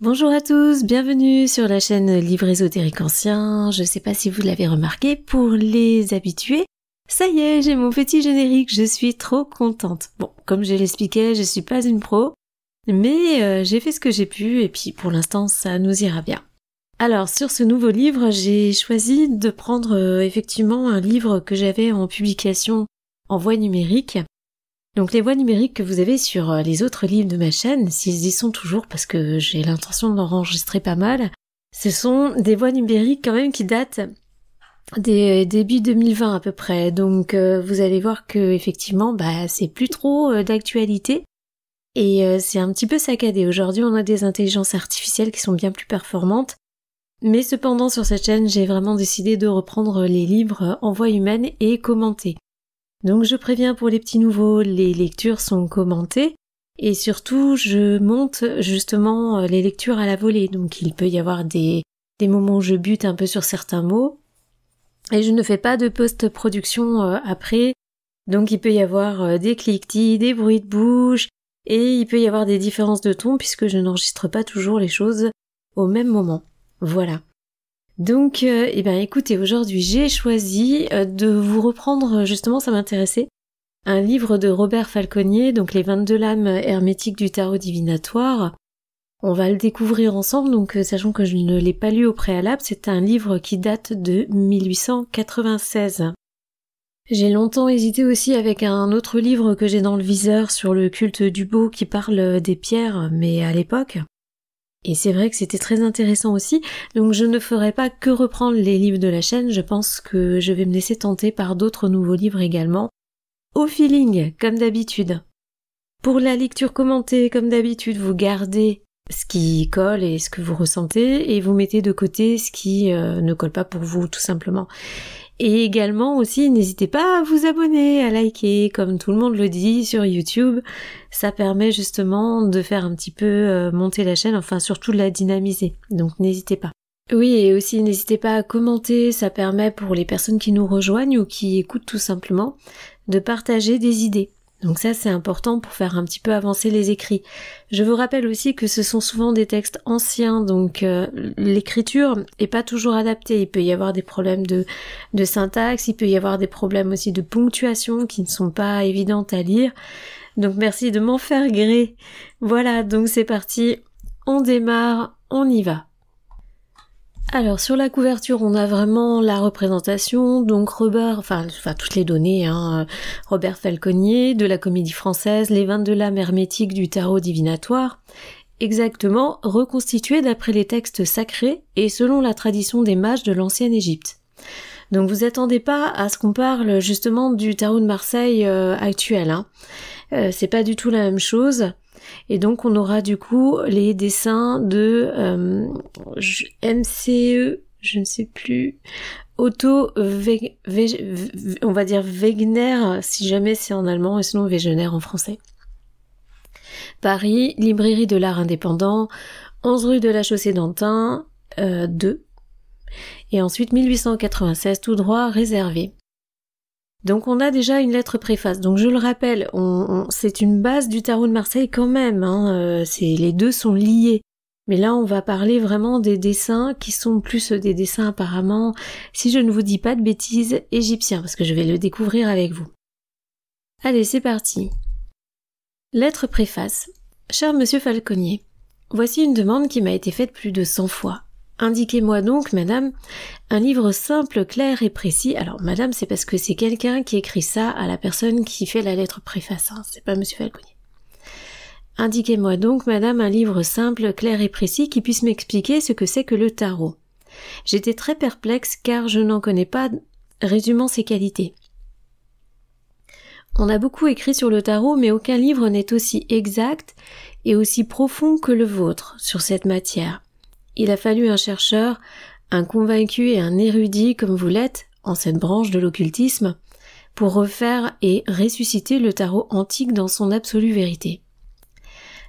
Bonjour à tous, bienvenue sur la chaîne Livre Ésotérique Ancien. Je sais pas si vous l'avez remarqué, pour les habitués, ça y est, j'ai mon petit générique, je suis trop contente. Bon, comme je l'expliquais, je suis pas une pro, mais j'ai fait ce que j'ai pu et puis pour l'instant ça nous ira bien. Alors sur ce nouveau livre, j'ai choisi de prendre effectivement un livre que j'avais en publication en voie numérique. Donc les voix numériques que vous avez sur les autres livres de ma chaîne, s'ils y sont toujours parce que j'ai l'intention d'enregistrer pas mal, ce sont des voix numériques quand même qui datent des début 2020 à peu près. Donc vous allez voir que effectivement c'est plus trop d'actualité et c'est un petit peu saccadé. Aujourd'hui on a des intelligences artificielles qui sont bien plus performantes. Mais cependant sur cette chaîne j'ai vraiment décidé de reprendre les livres en voix humaine et commentés. Donc je préviens pour les petits nouveaux, les lectures sont commentées et surtout je monte justement les lectures à la volée. Donc il peut y avoir des moments où je bute un peu sur certains mots et je ne fais pas de post-production après. Donc il peut y avoir des cliquetis, des bruits de bouche et il peut y avoir des différences de ton puisque je n'enregistre pas toujours les choses au même moment. Voilà. Donc, écoutez, aujourd'hui j'ai choisi de vous reprendre, justement ça m'intéressait, un livre de Robert Falconier, donc les 22 lames hermétiques du tarot divinatoire. On va le découvrir ensemble, donc sachant que je ne l'ai pas lu au préalable, c'est un livre qui date de 1896. J'ai longtemps hésité aussi avec un autre livre que j'ai dans le viseur sur le culte du beau qui parle des pierres, mais à l'époque. Et c'est vrai que c'était très intéressant aussi, donc je ne ferai pas que reprendre les livres de la chaîne, je pense que je vais me laisser tenter par d'autres nouveaux livres également, au feeling, comme d'habitude. Pour la lecture commentée, comme d'habitude, vous gardez ce qui colle et ce que vous ressentez, et vous mettez de côté ce qui ne colle pas pour vous, tout simplement. Et également aussi, n'hésitez pas à vous abonner, à liker, comme tout le monde le dit sur YouTube. Ça permet justement de faire un petit peu monter la chaîne, enfin surtout de la dynamiser. Donc n'hésitez pas. Oui, et aussi n'hésitez pas à commenter, ça permet pour les personnes qui nous rejoignent ou qui écoutent tout simplement de partager des idées. Donc ça c'est important pour faire un petit peu avancer les écrits. Je vous rappelle aussi que ce sont souvent des textes anciens, donc l'écriture est pas toujours adaptée. Il peut y avoir des problèmes de syntaxe, il peut y avoir des problèmes aussi de ponctuation qui ne sont pas évidentes à lire. Donc merci de m'en faire gré. Voilà, donc c'est parti, on démarre, on y va. Alors sur la couverture on a vraiment la représentation, donc Robert, enfin toutes les données, Robert Falconier de la Comédie Française, les 22 lames hermétiques du tarot divinatoire, exactement reconstituées d'après les textes sacrés et selon la tradition des mages de l'ancienne Égypte. Donc vous attendez pas à ce qu'on parle justement du tarot de Marseille actuel, c'est pas du tout la même chose. Et donc on aura du coup les dessins de MCE, je ne sais plus, on va dire Wegener si jamais c'est en allemand et sinon Wegener en français. Paris, librairie de l'art indépendant, 11 rue de la Chaussée-d'Antin, 2. Et ensuite 1896 tout droit réservé. Donc on a déjà une lettre préface, donc je le rappelle, c'est une base du tarot de Marseille quand même, les deux sont liés, mais là on va parler vraiment des dessins qui sont plus des dessins apparemment, si je ne vous dis pas de bêtises, égyptiens, parce que je vais le découvrir avec vous. Allez, c'est parti. Lettre préface. Cher Monsieur Falconier, voici une demande qui m'a été faite plus de 100 fois. Indiquez-moi donc, madame, un livre simple, clair et précis. Alors, madame, c'est parce que c'est quelqu'un qui écrit ça à la personne qui fait la lettre préface, c'est pas monsieur Falconier. Indiquez-moi donc, madame, un livre simple, clair et précis qui puisse m'expliquer ce que c'est que le tarot. J'étais très perplexe car je n'en connais pas résumant ses qualités. On a beaucoup écrit sur le tarot, mais aucun livre n'est aussi exact et aussi profond que le vôtre sur cette matière. Il a fallu un chercheur, un convaincu et un érudit comme vous l'êtes, en cette branche de l'occultisme, pour refaire et ressusciter le tarot antique dans son absolue vérité.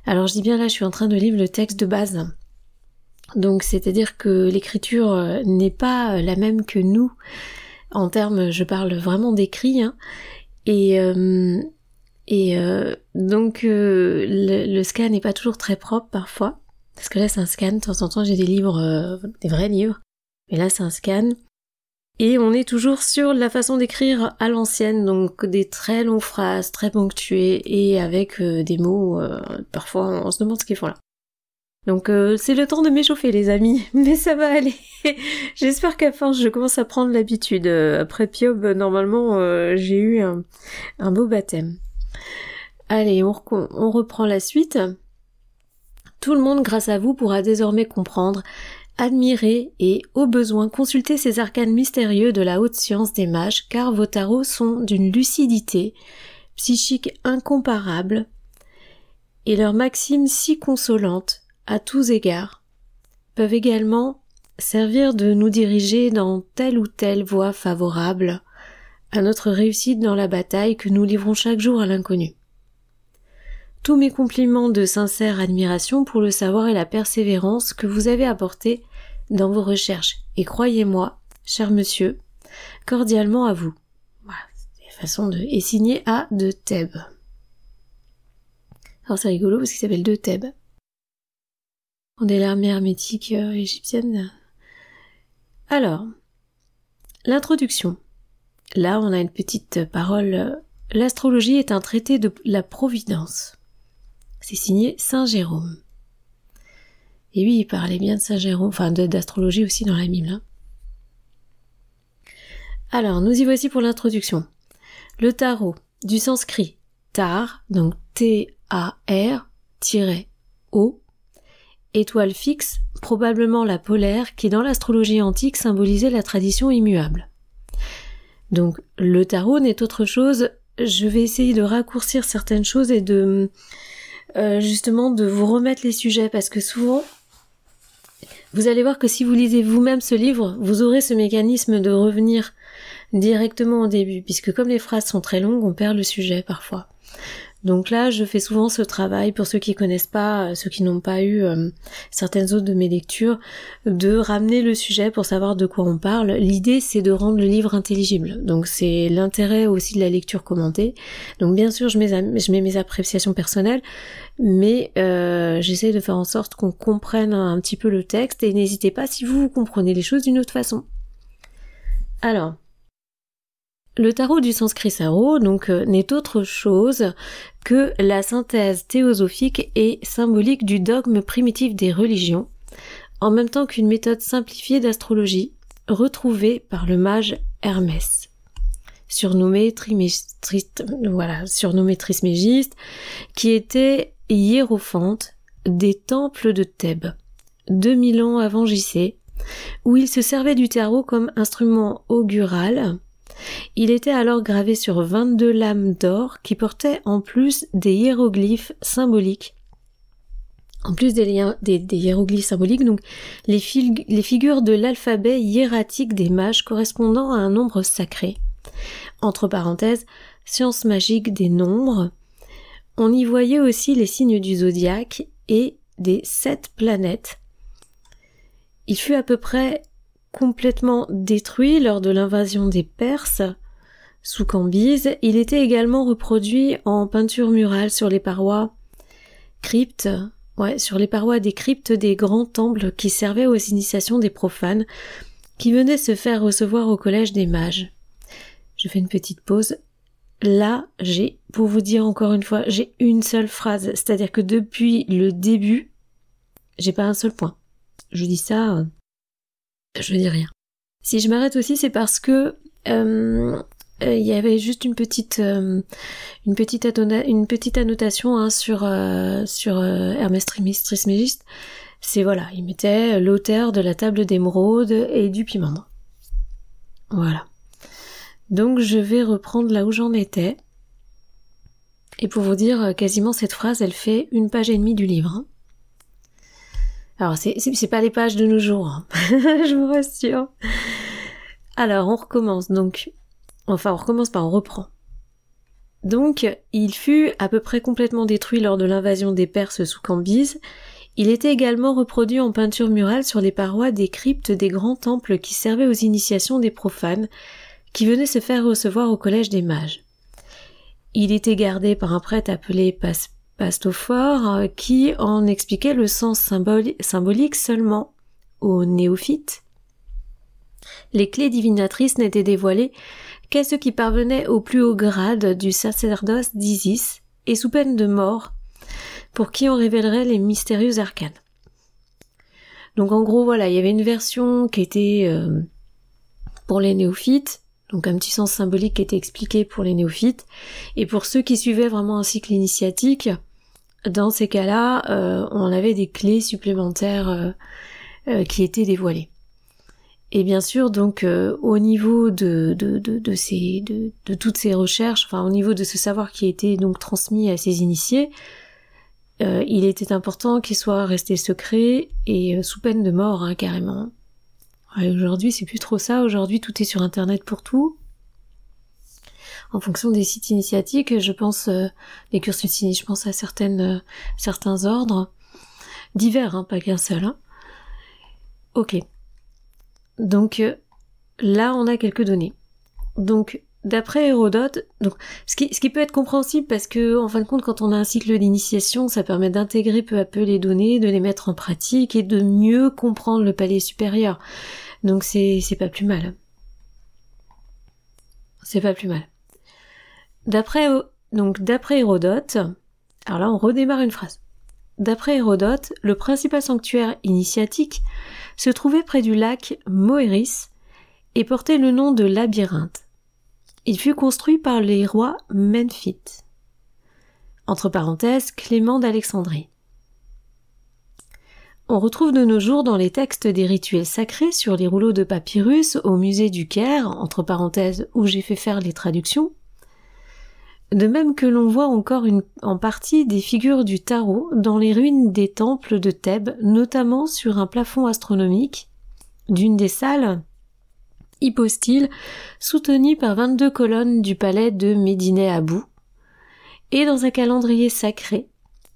Alors je dis bien là, je suis en train de lire le texte de base. Donc c'est-à-dire que l'écriture n'est pas la même que nous, en termes, je parle vraiment d'écrit, donc le scan n'est pas toujours très propre parfois. Parce que là c'est un scan, de temps en temps j'ai des livres, des vrais livres, mais là c'est un scan. Et on est toujours sur la façon d'écrire à l'ancienne, donc des très longues phrases, très ponctuées, et avec des mots, parfois on se demande ce qu'ils font là. Donc c'est le temps de m'échauffer les amis, mais ça va aller. J'espère qu'à force je commence à prendre l'habitude. Après Piob, normalement j'ai eu un beau baptême. Allez, on reprend la suite. Tout le monde, grâce à vous, pourra désormais comprendre, admirer et, au besoin, consulter ces arcanes mystérieux de la haute science des mages, car vos tarots sont d'une lucidité psychique incomparable et leurs maximes si consolantes à tous égards peuvent également servir de nous diriger dans telle ou telle voie favorable à notre réussite dans la bataille que nous livrons chaque jour à l'inconnu. Tous mes compliments de sincère admiration pour le savoir et la persévérance que vous avez apporté dans vos recherches. Et croyez-moi, cher monsieur, cordialement à vous. Voilà, c'est la façon de... Et signé à de Thèbes. Alors c'est rigolo parce qu'il s'appelle de Thèbes. On est l'armée hermétique égyptienne. Alors, l'introduction. Là, on a une petite parole. L'astrologie est un traité de la providence. C'est signé Saint Jérôme. Et oui, il parlait bien de Saint Jérôme, enfin d'astrologie aussi dans la Bible. Hein. Alors, nous y voici pour l'introduction. Le tarot, du sanskrit tar, donc T-A-R-O, étoile fixe, probablement la polaire, qui dans l'astrologie antique symbolisait la tradition immuable. Donc, le tarot n'est autre chose, je vais essayer de raccourcir certaines choses et de... justement de vous remettre les sujets parce que souvent vous allez voir que si vous lisez vous-même ce livre, vous aurez ce mécanisme de revenir directement au début puisque comme les phrases sont très longues, on perd le sujet parfois. Donc là, je fais souvent ce travail pour ceux qui connaissent pas, ceux qui n'ont pas eu certaines autres de mes lectures, de ramener le sujet pour savoir de quoi on parle. L'idée, c'est de rendre le livre intelligible. Donc c'est l'intérêt aussi de la lecture commentée. Donc bien sûr, je mets mes appréciations personnelles, mais j'essaie de faire en sorte qu'on comprenne un petit peu le texte et n'hésitez pas si vous comprenez les choses d'une autre façon. Alors, le tarot du sanskrit Saro, donc, n'est autre chose que la synthèse théosophique et symbolique du dogme primitif des religions, en même temps qu'une méthode simplifiée d'astrologie, retrouvée par le mage Hermès, surnommé Trismégiste, qui était hiérophante des temples de Thèbes, 2000 ans avant JC, où il se servait du tarot comme instrument augural. Il était alors gravé sur 22 lames d'or qui portaient en plus des hiéroglyphes symboliques. En plus des hiéroglyphes symboliques, donc les figures de l'alphabet hiératique des mages correspondant à un nombre sacré. Entre parenthèses, science magique des nombres. On y voyait aussi les signes du zodiaque et des 7 planètes. Il fut à peu près complètement détruit lors de l'invasion des Perses sous Cambyse. Il était également reproduit en peinture murale sur les parois des cryptes des grands temples qui servaient aux initiations des profanes qui venaient se faire recevoir au collège des mages. Je fais une petite pause. Là, pour vous dire encore une fois, j'ai une seule phrase, c'est-à-dire que depuis le début, j'ai pas un seul point. Je dis ça, je dis rien. Si je m'arrête aussi, c'est parce que il y avait juste une petite annotation hein, sur Hermès Trismégiste. C'est voilà, il mettait l'auteur de la table d'émeraude et du pimandre. Voilà. Donc je vais reprendre là où j'en étais. Et pour vous dire, quasiment cette phrase, elle fait 1 page et demie du livre. Hein. Alors, c'est pas les pages de nos jours, hein. Je vous rassure. Alors, on recommence, donc. Enfin, on reprend. Donc, il fut à peu près complètement détruit lors de l'invasion des Perses sous Cambyse. Il était également reproduit en peinture murale sur les parois des cryptes des grands temples qui servaient aux initiations des profanes, qui venaient se faire recevoir au collège des mages. Il était gardé par un prêtre appelé Pastophore qui en expliquait le sens symbolique seulement aux néophytes. Les clés divinatrices n'étaient dévoilées qu'à ceux qui parvenaient au plus haut grade du sacerdoce d'Isis et sous peine de mort, pour qui on révélerait les mystérieux arcanes. Donc en gros voilà, il y avait une version qui était pour les néophytes, donc un petit sens symbolique qui était expliqué pour les néophytes, et pour ceux qui suivaient vraiment un cycle initiatique, dans ces cas-là, on avait des clés supplémentaires qui étaient dévoilées. Et bien sûr, donc au niveau de toutes ces recherches, enfin au niveau de ce savoir qui a été donc transmis à ces initiés, il était important qu'il soit resté secret et sous peine de mort, hein, carrément. Ouais, aujourd'hui, c'est plus trop ça. Aujourd'hui, tout est sur Internet pour tout. En fonction des sites initiatiques, je pense, des cursus initiés, je pense à certains ordres divers, hein, pas qu'un seul. Hein. Ok. Donc là, on a quelques données. Donc d'après Hérodote, donc ce qui peut être compréhensible parce que en fin de compte, quand on a un cycle d'initiation, ça permet d'intégrer peu à peu les données, de les mettre en pratique et de mieux comprendre le palier supérieur. Donc c'est pas plus mal. C'est pas plus mal. D'après Hérodote, alors là on redémarre une phrase. D'après Hérodote, le principal sanctuaire initiatique se trouvait près du lac Moéris et portait le nom de Labyrinthe. Il fut construit par les rois Memphites. Entre parenthèses, Clément d'Alexandrie. On retrouve de nos jours dans les textes des rituels sacrés sur les rouleaux de papyrus au musée du Caire, entre parenthèses où j'ai fait faire les traductions, de même que l'on voit encore en partie des figures du tarot dans les ruines des temples de Thèbes, notamment sur un plafond astronomique d'une des salles hypostyles soutenues par 22 colonnes du palais de Médinès-Abou, et dans un calendrier sacré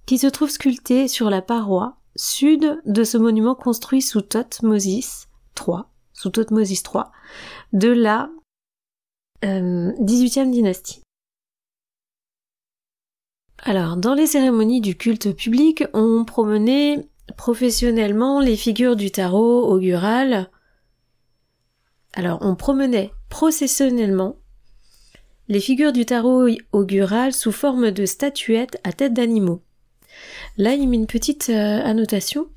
qui se trouve sculpté sur la paroi sud de ce monument construit sous Thothmosis III de la 18e dynastie. Alors, dans les cérémonies du culte public, on promenait professionnellement les figures du tarot augural. Alors, on promenait processionnellement les figures du tarot augural sous forme de statuettes à tête d'animaux. Là, il met une petite annotation.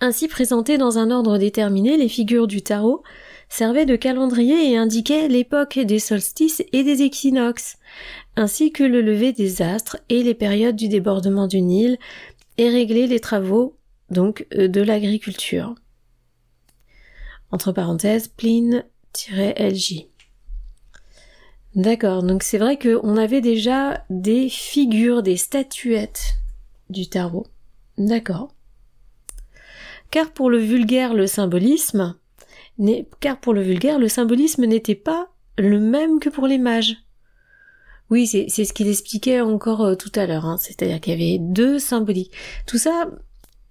Ainsi présentées dans un ordre déterminé, les figures du tarot servaient de calendrier et indiquaient l'époque des solstices et des équinoxes, ainsi que le lever des astres et les périodes du débordement du Nil, et réglaient les travaux, donc, de l'agriculture. Entre parenthèses, Pline-LJ. D'accord, donc c'est vrai qu'on avait déjà des figures, des statuettes du tarot. D'accord. Car pour le vulgaire, le symbolisme n'était pas le même que pour les mages. Oui, c'est ce qu'il expliquait encore tout à l'heure, hein. C'est-à-dire qu'il y avait deux symboliques. Tout ça,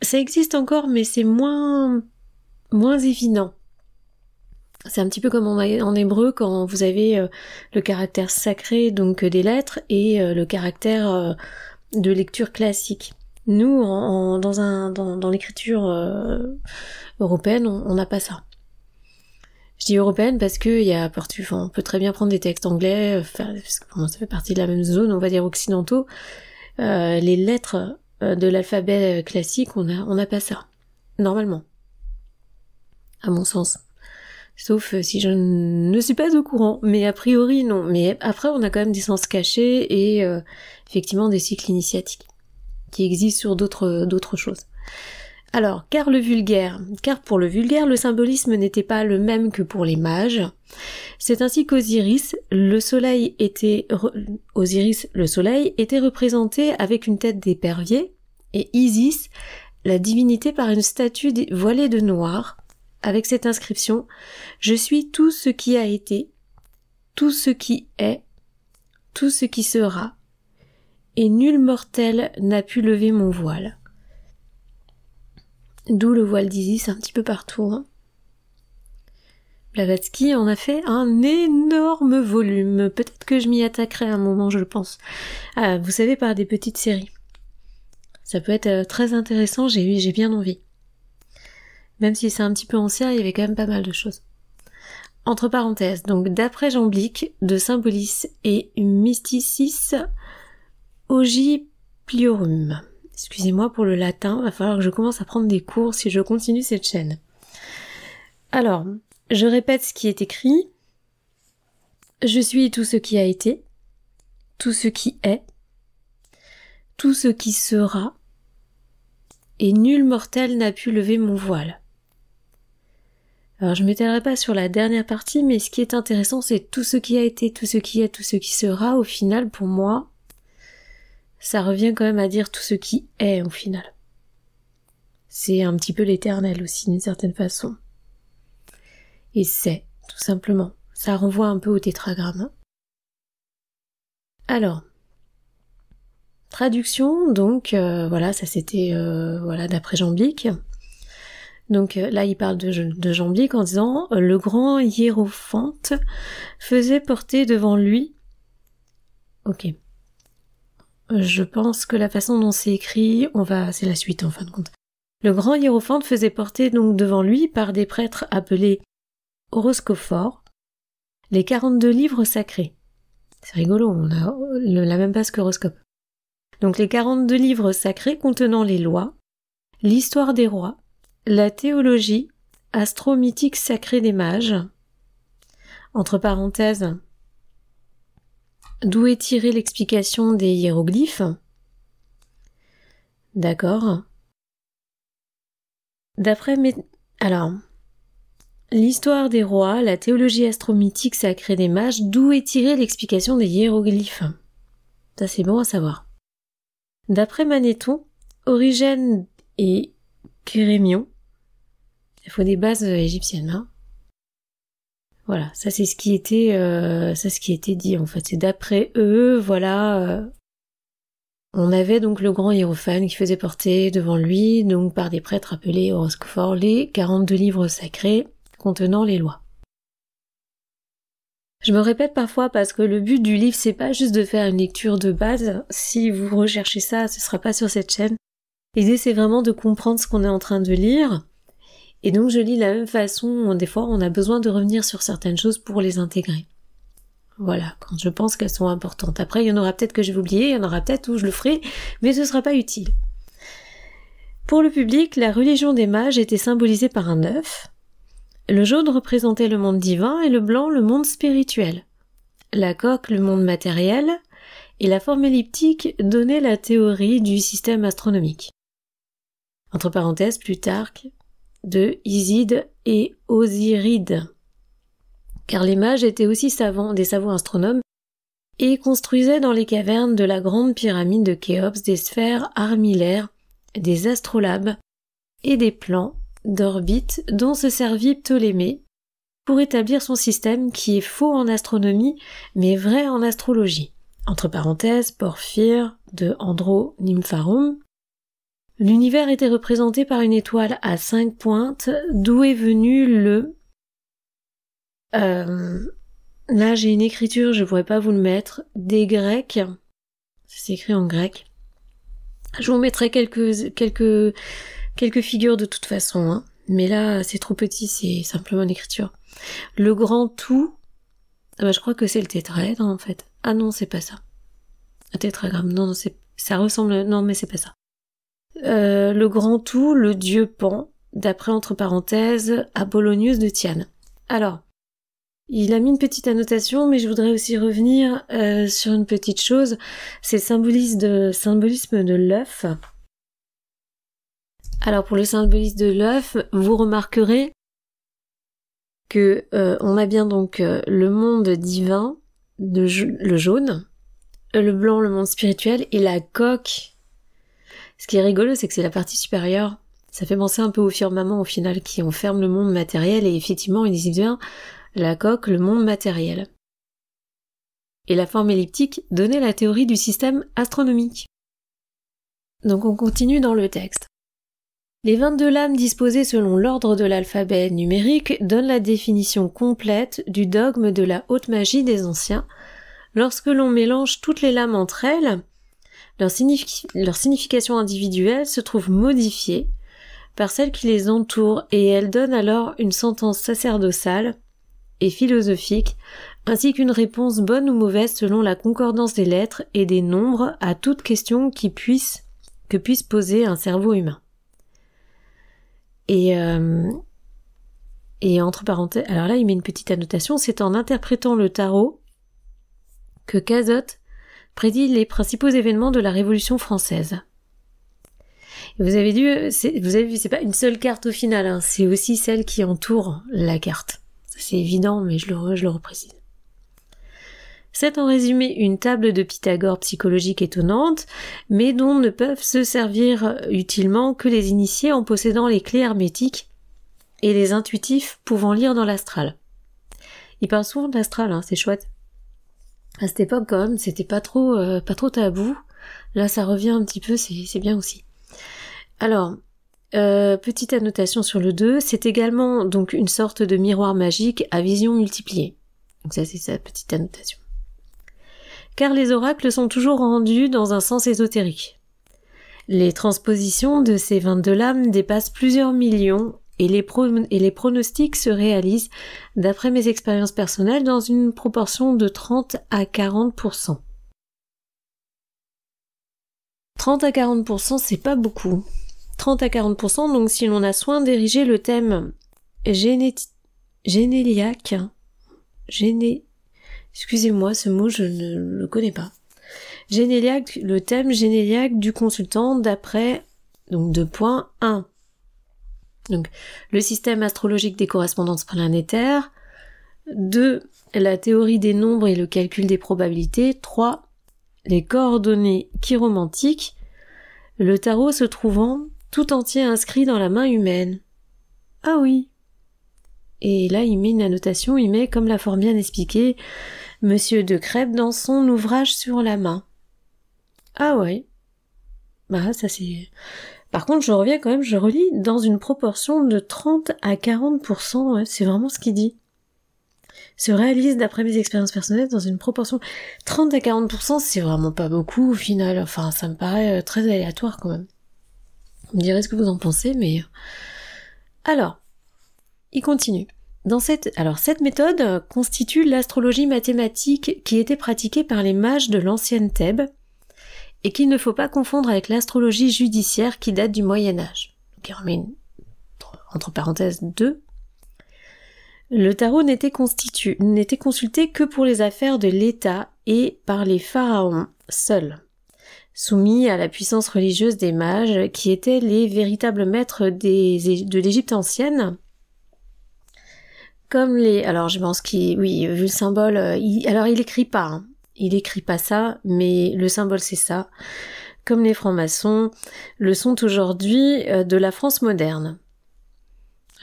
ça existe encore, mais c'est moins évident. C'est un petit peu comme en hébreu quand vous avez le caractère sacré donc des lettres et le caractère de lecture classique. Nous, dans l'écriture européenne, on n'a pas ça. Je dis européenne parce que on peut très bien prendre des textes anglais, parce que ça fait partie de la même zone, on va dire occidentaux. Les lettres de l'alphabet classique, on n'a pas ça, normalement, à mon sens. Sauf si je ne suis pas au courant, mais a priori non. Mais après, on a quand même des sens cachés et effectivement des cycles initiatiques qui existent sur d'autres choses. Alors, car pour le vulgaire, le symbolisme n'était pas le même que pour les mages. C'est ainsi qu'Osiris, le soleil était représenté avec une tête d'épervier, et Isis, la divinité, par une statue voilée de noir, avec cette inscription « Je suis tout ce qui a été, tout ce qui est, tout ce qui sera, et nul mortel n'a pu lever mon voile. » D'où le voile d'Isis un petit peu partout. Hein. Blavatsky en a fait un énorme volume. Peut-être que je m'y attaquerai à un moment, je le pense. Ah, vous savez, par des petites séries. Ça peut être très intéressant, j'ai bien envie. Même si c'est un petit peu ancien, il y avait quand même pas mal de choses. Entre parenthèses, donc d'après Jamblique, de Symbolis et Mysticis Ogipliorum. Excusez-moi pour le latin, va falloir que je commence à prendre des cours si je continue cette chaîne. Alors, je répète ce qui est écrit. Je suis tout ce qui a été, tout ce qui est, tout ce qui sera, et nul mortel n'a pu lever mon voile. Alors je ne m'étalerai pas sur la dernière partie, mais ce qui est intéressant, c'est tout ce qui a été, tout ce qui est, tout ce qui sera. Au final, pour moi, ça revient quand même à dire tout ce qui est, au final. C'est un petit peu l'éternel aussi, d'une certaine façon. Et c'est, tout simplement. Ça renvoie un peu au tétragramme. Alors, traduction, donc, voilà, ça c'était, d'après Jamblique. Donc là, il parle de Jamblique en disant « Le grand hiérophante faisait porter devant lui... » Ok. Je pense que la façon dont c'est écrit, c'est la suite en fin de compte. Le grand hiérophante faisait porter donc devant lui par des prêtres appelés horoscophores les 42 livres sacrés. C'est rigolo, on a la même base qu'horoscope. Donc les 42 livres sacrés contenant les lois, l'histoire des rois, la théologie astro-mythique sacrée des mages, entre parenthèses, d'où est tirée l'explication des hiéroglyphes. D'accord. Alors, l'histoire des rois, la théologie astro-mythique sacrée des mages, d'où est tirée l'explication des hiéroglyphes. Ça c'est bon à savoir. D'après Manéthon, Origène et Kérémion, il faut des bases égyptiennes, hein. Voilà, ça c'est ce qui était dit en fait. C'est d'après eux, voilà. On avait donc le grand hiérophane qui faisait porter devant lui, donc par des prêtres appelés horoscophores, les 42 livres sacrés contenant les lois. Je me répète parfois parce que le but du livre c'est pas juste de faire une lecture de base. Si vous recherchez ça, ce sera pas sur cette chaîne. L'idée c'est vraiment de comprendre ce qu'on est en train de lire. Et donc je lis de la même façon, des fois on a besoin de revenir sur certaines choses pour les intégrer. Voilà, quand je pense qu'elles sont importantes. Après il y en aura peut-être que je vais oublier, il y en aura peut-être où je le ferai, mais ce sera pas utile. Pour le public, la religion des mages était symbolisée par un œuf. Le jaune représentait le monde divin et le blanc le monde spirituel. La coque le monde matériel et la forme elliptique donnait la théorie du système astronomique. Entre parenthèses, Plutarque, de Iside et Osiride. Car les mages étaient aussi des savants astronomes, et construisaient dans les cavernes de la grande pyramide de Khéops des sphères armillaires, des astrolabes et des plans d'orbite dont se servit Ptolémée pour établir son système qui est faux en astronomie mais vrai en astrologie. Entre parenthèses, Porphyre de Andronympharum. L'univers était représenté par une étoile à 5 pointes, d'où est venu le... Là j'ai une écriture, je pourrais pas vous le mettre, des Grecs, c'est écrit en grec. Je vous mettrai quelques figures de toute façon, hein. Mais là c'est trop petit, c'est simplement une écriture. Le grand tout, je crois que c'est le tétraèdre en fait. Ah non, c'est pas ça. Un tétragramme, non, ça ressemble, non mais c'est pas ça. Le grand tout, le dieu Pan, d'après entre parenthèses Apollonius de Tyane. Alors, il a mis une petite annotation, mais je voudrais aussi revenir sur une petite chose, c'est le symbolisme de l'œuf. Alors pour le symbolisme de l'œuf, vous remarquerez que on a bien donc le monde divin, le jaune, le blanc, le monde spirituel, et la coque. Ce qui est rigolo, c'est que c'est la partie supérieure. Ça fait penser un peu au firmament, au final, qui enferme le monde matériel, et effectivement, il dit bien la coque, le monde matériel. Et la forme elliptique donnait la théorie du système astronomique. Donc on continue dans le texte. Les 22 lames disposées selon l'ordre de l'alphabet numérique donnent la définition complète du dogme de la haute magie des anciens. Lorsque l'on mélange toutes les lames entre elles, leur signification individuelle se trouve modifiée par celles qui les entourent et elles donnent alors une sentence sacerdotale et philosophique, ainsi qu'une réponse bonne ou mauvaise selon la concordance des lettres et des nombres à toute question que puisse poser un cerveau humain. Et entre parenthèses, alors là il met une petite annotation, c'est en interprétant le tarot que Cazotte prédit les principaux événements de la Révolution française. Et vous avez vu, c'est pas une seule carte au final, hein, c'est aussi celle qui entoure la carte. Ça, c'est évident, mais je le reprécise. C'est en résumé une table de Pythagore psychologique étonnante, mais dont ne peuvent se servir utilement que les initiés en possédant les clés hermétiques et les intuitifs pouvant lire dans l'astral. Il parle souvent de l'astral, hein, c'est chouette. À cette époque, quand même, c'était pas trop tabou. Là, ça revient un petit peu, c'est bien aussi. Alors, petite annotation sur le 2, c'est également donc une sorte de miroir magique à vision multipliée. Donc ça, c'est sa petite annotation. Car les oracles sont toujours rendus dans un sens ésotérique. Les transpositions de ces 22 lames dépassent plusieurs millions et les pronostics se réalisent, d'après mes expériences personnelles, dans une proportion de 30 à 40%. 30 à 40%, c'est pas beaucoup. 30 à 40%, donc si l'on a soin d'ériger le thème généliaque, excusez-moi, ce mot, je ne le connais pas. Généliaque, le thème généliaque du consultant d'après, donc 2.1. Donc, le système astrologique des correspondances planétaires. 2. La théorie des nombres et le calcul des probabilités. 3. Les coordonnées chiromantiques. Le tarot se trouvant tout entier inscrit dans la main humaine. Ah oui. Et là, il met une annotation, il met, comme l'a fort bien expliqué Monsieur de Crèbe dans son ouvrage sur la main. Ah ouais. Bah, ça c'est... Par contre, je reviens quand même, je relis dans une proportion de 30 à 40%, ouais, c'est vraiment ce qu'il dit. Se réalise d'après mes expériences personnelles dans une proportion 30 à 40%, c'est vraiment pas beaucoup au final, enfin ça me paraît très aléatoire quand même. Vous me direz ce que vous en pensez, mais... Alors, il continue. Cette méthode constitue l'astrologie mathématique qui était pratiquée par les mages de l'ancienne Thèbes, et qu'il ne faut pas confondre avec l'astrologie judiciaire qui date du Moyen-Âge. Donc il remet entre parenthèses 2. Le tarot n'était consulté que pour les affaires de l'État et par les pharaons seuls, soumis à la puissance religieuse des mages qui étaient les véritables maîtres de l'Égypte ancienne. Comme alors je pense vu le symbole, il écrit pas, hein. Il écrit pas ça, mais le symbole c'est ça. Comme les francs-maçons le sont aujourd'hui de la France moderne.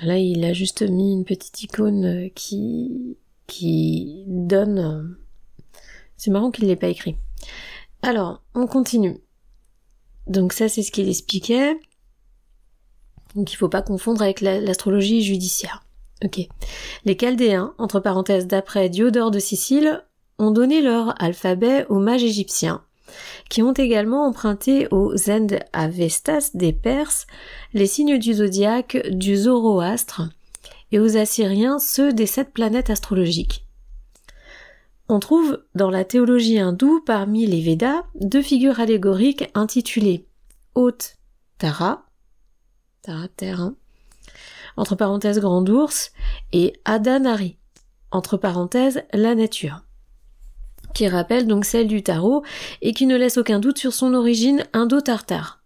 Là, il a juste mis une petite icône qui donne... C'est marrant qu'il l'ait pas écrit. Alors, on continue. Donc ça, c'est ce qu'il expliquait. Donc il faut pas confondre avec l'astrologie judiciaire. Ok. Les Chaldéens, entre parenthèses d'après Diodore de Sicile, ont donné leur alphabet aux mages égyptiens, qui ont également emprunté aux Zend-Avestas des Perses les signes du zodiaque du Zoroastre et aux Assyriens ceux des 7 planètes astrologiques. On trouve dans la théologie hindoue parmi les Védas 2 figures allégoriques intitulées Haute Tara, terre, hein, entre parenthèses grand ours, et Adanari, entre parenthèses la nature, qui rappelle donc celle du tarot et qui ne laisse aucun doute sur son origine indo-tartare.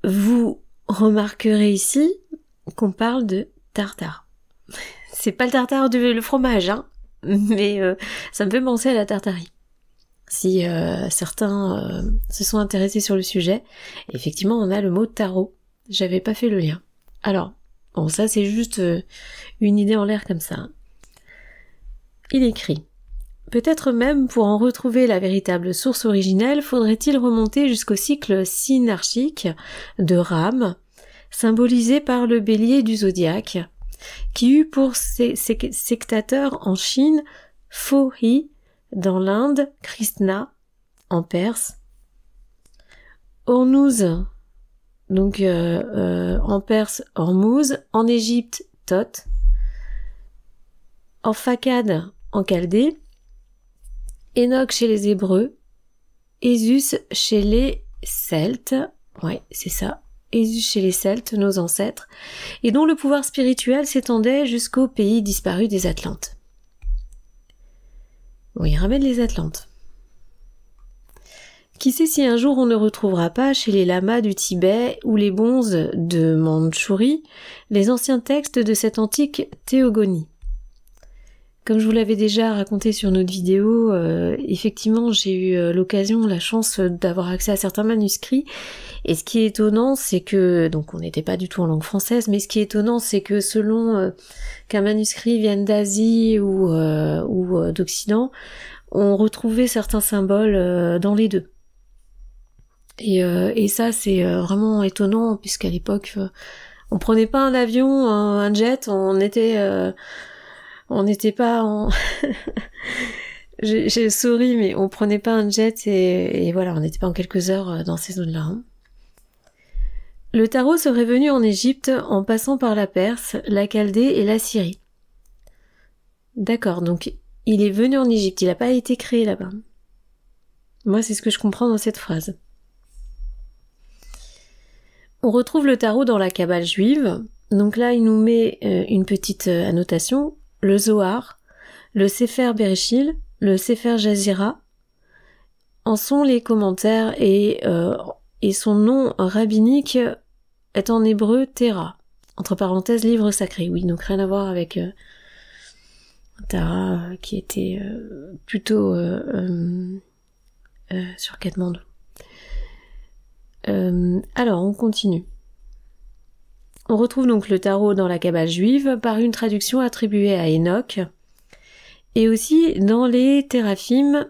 Vous remarquerez ici qu'on parle de tartare. C'est pas le tartare le fromage, hein, mais ça me fait penser à la tartarie. Si certains se sont intéressés sur le sujet, effectivement on a le mot tarot. J'avais pas fait le lien. Alors, bon ça c'est juste une idée en l'air comme ça. Il écrit: Peut-être même pour en retrouver la véritable source originelle, faudrait-il remonter jusqu'au cycle synarchique de Ram, symbolisé par le bélier du zodiaque, qui eut pour ses sectateurs en Chine Pho-hi, dans l'Inde Krishna, en Perse, Hormuz, donc en Perse Hormuz, en Égypte Thoth, Orphakad en Chaldée, Enoch chez les Hébreux, Ésus chez les Celtes, ouais, c'est ça, Ésus chez les Celtes, nos ancêtres, et dont le pouvoir spirituel s'étendait jusqu'au pays disparu des Atlantes. Bon, il ramène les Atlantes. Qui sait si un jour on ne retrouvera pas chez les lamas du Tibet ou les bonzes de Mandchourie les anciens textes de cette antique théogonie. Comme je vous l'avais déjà raconté sur notre vidéo, effectivement j'ai eu l'occasion, la chance d'avoir accès à certains manuscrits, et ce qui est étonnant c'est que, donc on n'était pas du tout en langue française, mais ce qui est étonnant c'est que selon qu'un manuscrit vienne d'Asie ou d'Occident, on retrouvait certains symboles dans les deux. Et ça c'est vraiment étonnant, puisqu'à l'époque on prenait pas un avion, un jet, on n'était pas en j'ai souri, mais on prenait pas un jet et voilà, on n'était pas en quelques heures dans ces zones-là. Hein. Le tarot serait venu en Égypte en passant par la Perse, la Chaldée et la Syrie. D'accord, donc il est venu en Égypte, il n'a pas été créé là-bas. Moi, c'est ce que je comprends dans cette phrase. On retrouve le tarot dans la Kabbale juive. Donc là, il nous met une petite annotation. Le Zohar, le Sefer Bereshit, le Sefer Jazira en sont les commentaires et son nom rabbinique est en hébreu Terah, entre parenthèses livre sacré. Oui, donc rien à voir avec Tara qui était plutôt sur Katmandou. Alors, on continue. On retrouve donc le tarot dans la Kabbale juive par une traduction attribuée à Enoch et aussi dans les téraphim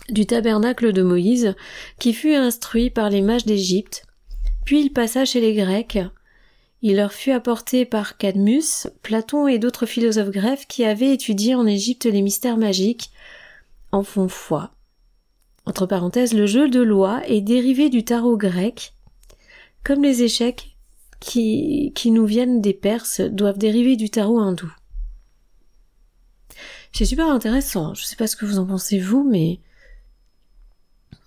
du tabernacle de Moïse qui fut instruit par les mages d'Égypte, puis il passa chez les Grecs. Il leur fut apporté par Cadmus, Platon et d'autres philosophes grecs qui avaient étudié en Égypte les mystères magiques en font foi. Entre parenthèses, le jeu de loi est dérivé du tarot grec, comme les échecs qui nous viennent des Perses doivent dériver du tarot hindou. C'est super intéressant, je sais pas ce que vous en pensez vous, mais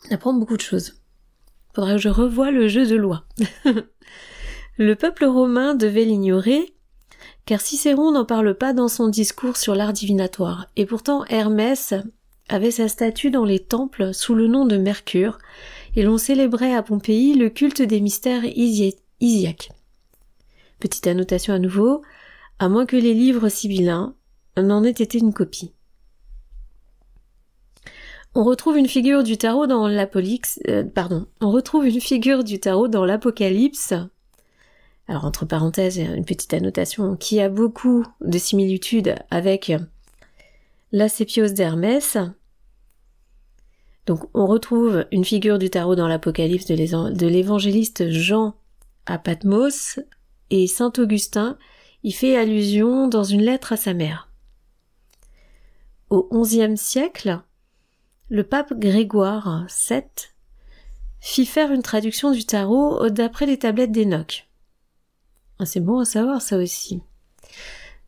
on apprend beaucoup de choses. Faudrait que je revoie le jeu de loi. Le peuple romain devait l'ignorer, car Cicéron n'en parle pas dans son discours sur l'art divinatoire, et pourtant Hermès avait sa statue dans les temples sous le nom de Mercure, et l'on célébrait à Pompéi le culte des mystères isiaques. Petite annotation à nouveau, à moins que les livres sibyllins n'en aient été une copie. On retrouve une figure du tarot dans l'Apocalypse. Alors entre parenthèses, une petite annotation qui a beaucoup de similitudes avec la Cépios d'Hermès. Donc on retrouve une figure du tarot dans l'Apocalypse de l'évangéliste Jean à Patmos, et saint Augustin y fait allusion dans une lettre à sa mère. Au XIe siècle, le pape Grégoire VII fit faire une traduction du tarot d'après les tablettes d'Enoch. Ah, c'est bon à savoir ça aussi.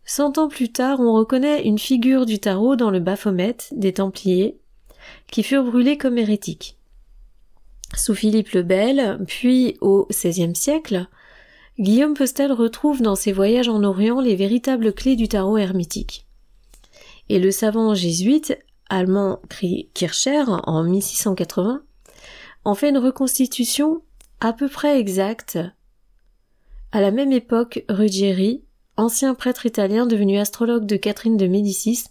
100 ans plus tard, on reconnaît une figure du tarot dans le Baphomet des Templiers, qui furent brûlés comme hérétiques. Sous Philippe le Bel, puis au XVIe siècle, Guillaume Postel retrouve dans ses voyages en Orient les véritables clés du tarot hermétique. Et le savant jésuite allemand Kircher, en 1680, en fait une reconstitution à peu près exacte. À la même époque, Ruggieri, ancien prêtre italien devenu astrologue de Catherine de Médicis,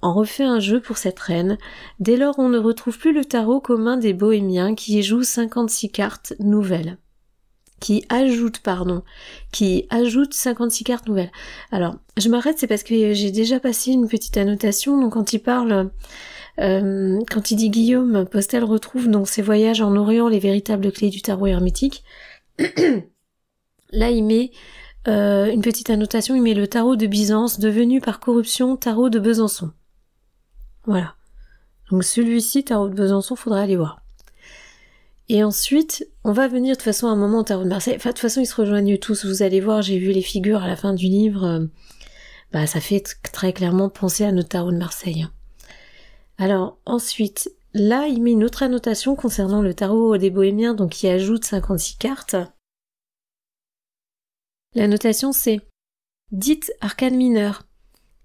en refait un jeu pour cette reine. Dès lors, on ne retrouve plus le tarot commun des bohémiens qui y jouent 56 cartes nouvelles, qui ajoute 56 cartes nouvelles. Alors, je m'arrête, c'est parce que j'ai déjà passé une petite annotation, donc quand il parle, quand il dit Guillaume Postel retrouve dans ses voyages en Orient les véritables clés du tarot hermétique, là il met une petite annotation, il met le tarot de Byzance devenu par corruption tarot de Besançon. Voilà. Donc celui-ci, tarot de Besançon, faudra aller voir. Et ensuite, on va venir de toute façon à un moment au tarot de Marseille. Enfin, de toute façon, ils se rejoignent tous. Vous allez voir, j'ai vu les figures à la fin du livre. Ça fait très clairement penser à notre tarot de Marseille. Alors, ensuite, là, il met une autre annotation concernant le tarot des Bohémiens, donc il ajoute 56 cartes. L'annotation, c'est « Dites arcanes mineures »,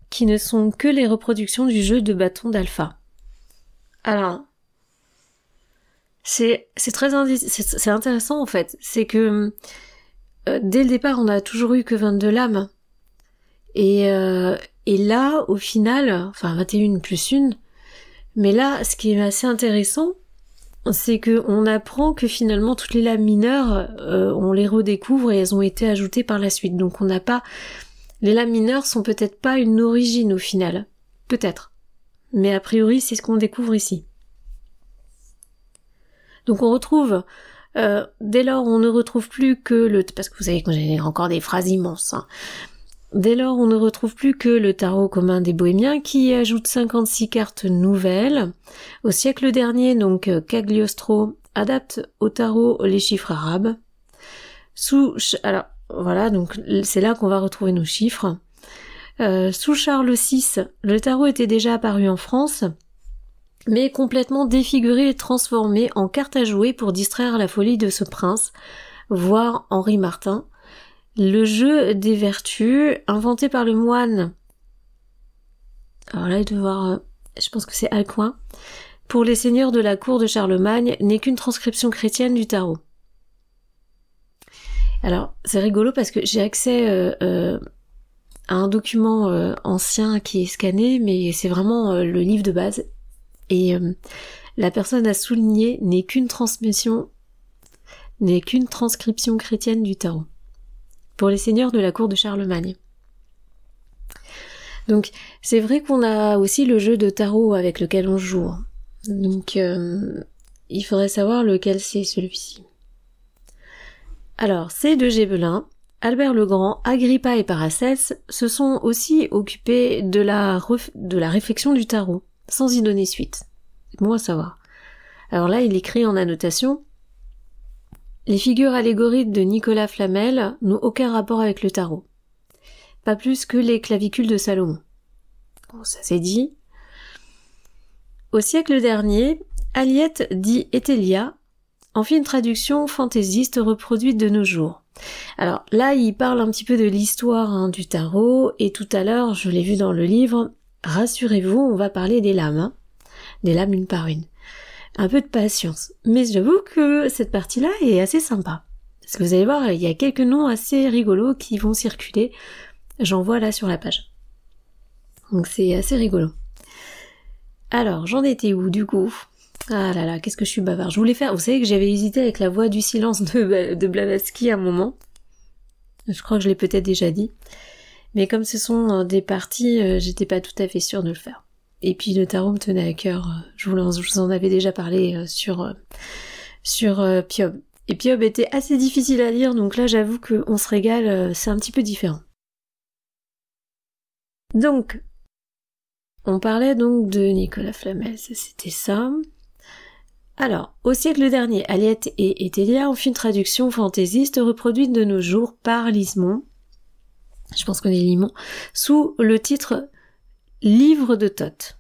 qui ne sont que les reproductions du jeu de bâton d'alpha. Alors, c'est intéressant en fait, c'est que dès le départ on a toujours eu que 22 lames, et là au final, enfin 21 plus 1, mais là ce qui est assez intéressant, c'est que on apprend que finalement toutes les lames mineures, on les redécouvre et elles ont été ajoutées par la suite, donc on n'a pas, les lames mineures sont peut-être pas une origine au final, peut-être, mais a priori c'est ce qu'on découvre ici. Donc on retrouve, dès lors on ne retrouve plus que parce que vous savez que j'ai encore des phrases immenses, hein. Dès lors on ne retrouve plus que le tarot commun des Bohémiens qui ajoute 56 cartes nouvelles. Au siècle dernier, donc Cagliostro adapte au tarot les chiffres arabes. Alors voilà, donc c'est là qu'on va retrouver nos chiffres. Sous Charles VI, le tarot était déjà apparu en France, mais complètement défiguré et transformé en carte à jouer pour distraire la folie de ce prince, voire Henri Martin. Le jeu des vertus, inventé par le moine, alors là il doit voir, je pense que c'est Alcuin, pour les seigneurs de la cour de Charlemagne, n'est qu'une transcription chrétienne du tarot. Alors c'est rigolo parce que j'ai accès à un document ancien qui est scanné, mais c'est vraiment le livre de base. Et la personne a souligné n'est qu'une transcription chrétienne du tarot pour les seigneurs de la cour de Charlemagne. Donc c'est vrai qu'on a aussi le jeu de tarot avec lequel on joue. Donc il faudrait savoir lequel c'est celui-ci. Alors c'est de Gébelin, Albert le Grand, Agrippa et Paracelse se sont aussi occupés de la réflexion du tarot, sans y donner suite. C'est bon à savoir. Alors là, il écrit en annotation « Les figures allégoriques de Nicolas Flamel n'ont aucun rapport avec le tarot. Pas plus que les clavicules de Salomon. » Bon, ça c'est dit. Au siècle dernier, Aliette dit Etelia en fit une traduction fantaisiste reproduite de nos jours. Alors là, il parle un petit peu de l'histoire du tarot, et tout à l'heure, je l'ai vu dans le livre, rassurez-vous, on va parler des lames, des lames une par une. Un peu de patience. Mais j'avoue que cette partie-là est assez sympa. Parce que vous allez voir, il y a quelques noms assez rigolos qui vont circuler. J'en vois là sur la page. Donc c'est assez rigolo. Alors, j'en étais où du coup ? Ah là là, qu'est-ce que je suis bavard. Je voulais faire, vous savez que j'avais hésité avec la voix du silence de Blavatsky à un moment. Je crois que je l'ai peut-être déjà dit. Mais comme ce sont des parties, j'étais pas tout à fait sûre de le faire. Et puis le tarot me tenait à cœur, je vous en avais déjà parlé sur Piob. Et Piob était assez difficile à lire, donc là j'avoue qu'on se régale, c'est un petit peu différent. Donc, on parlait donc de Nicolas Flamel, c'était ça. Alors, au siècle dernier, Aliette et Etelia ont fait une traduction fantaisiste reproduite de nos jours par Lismon, je pense qu'on est Limon, sous le titre Livre de Thoth,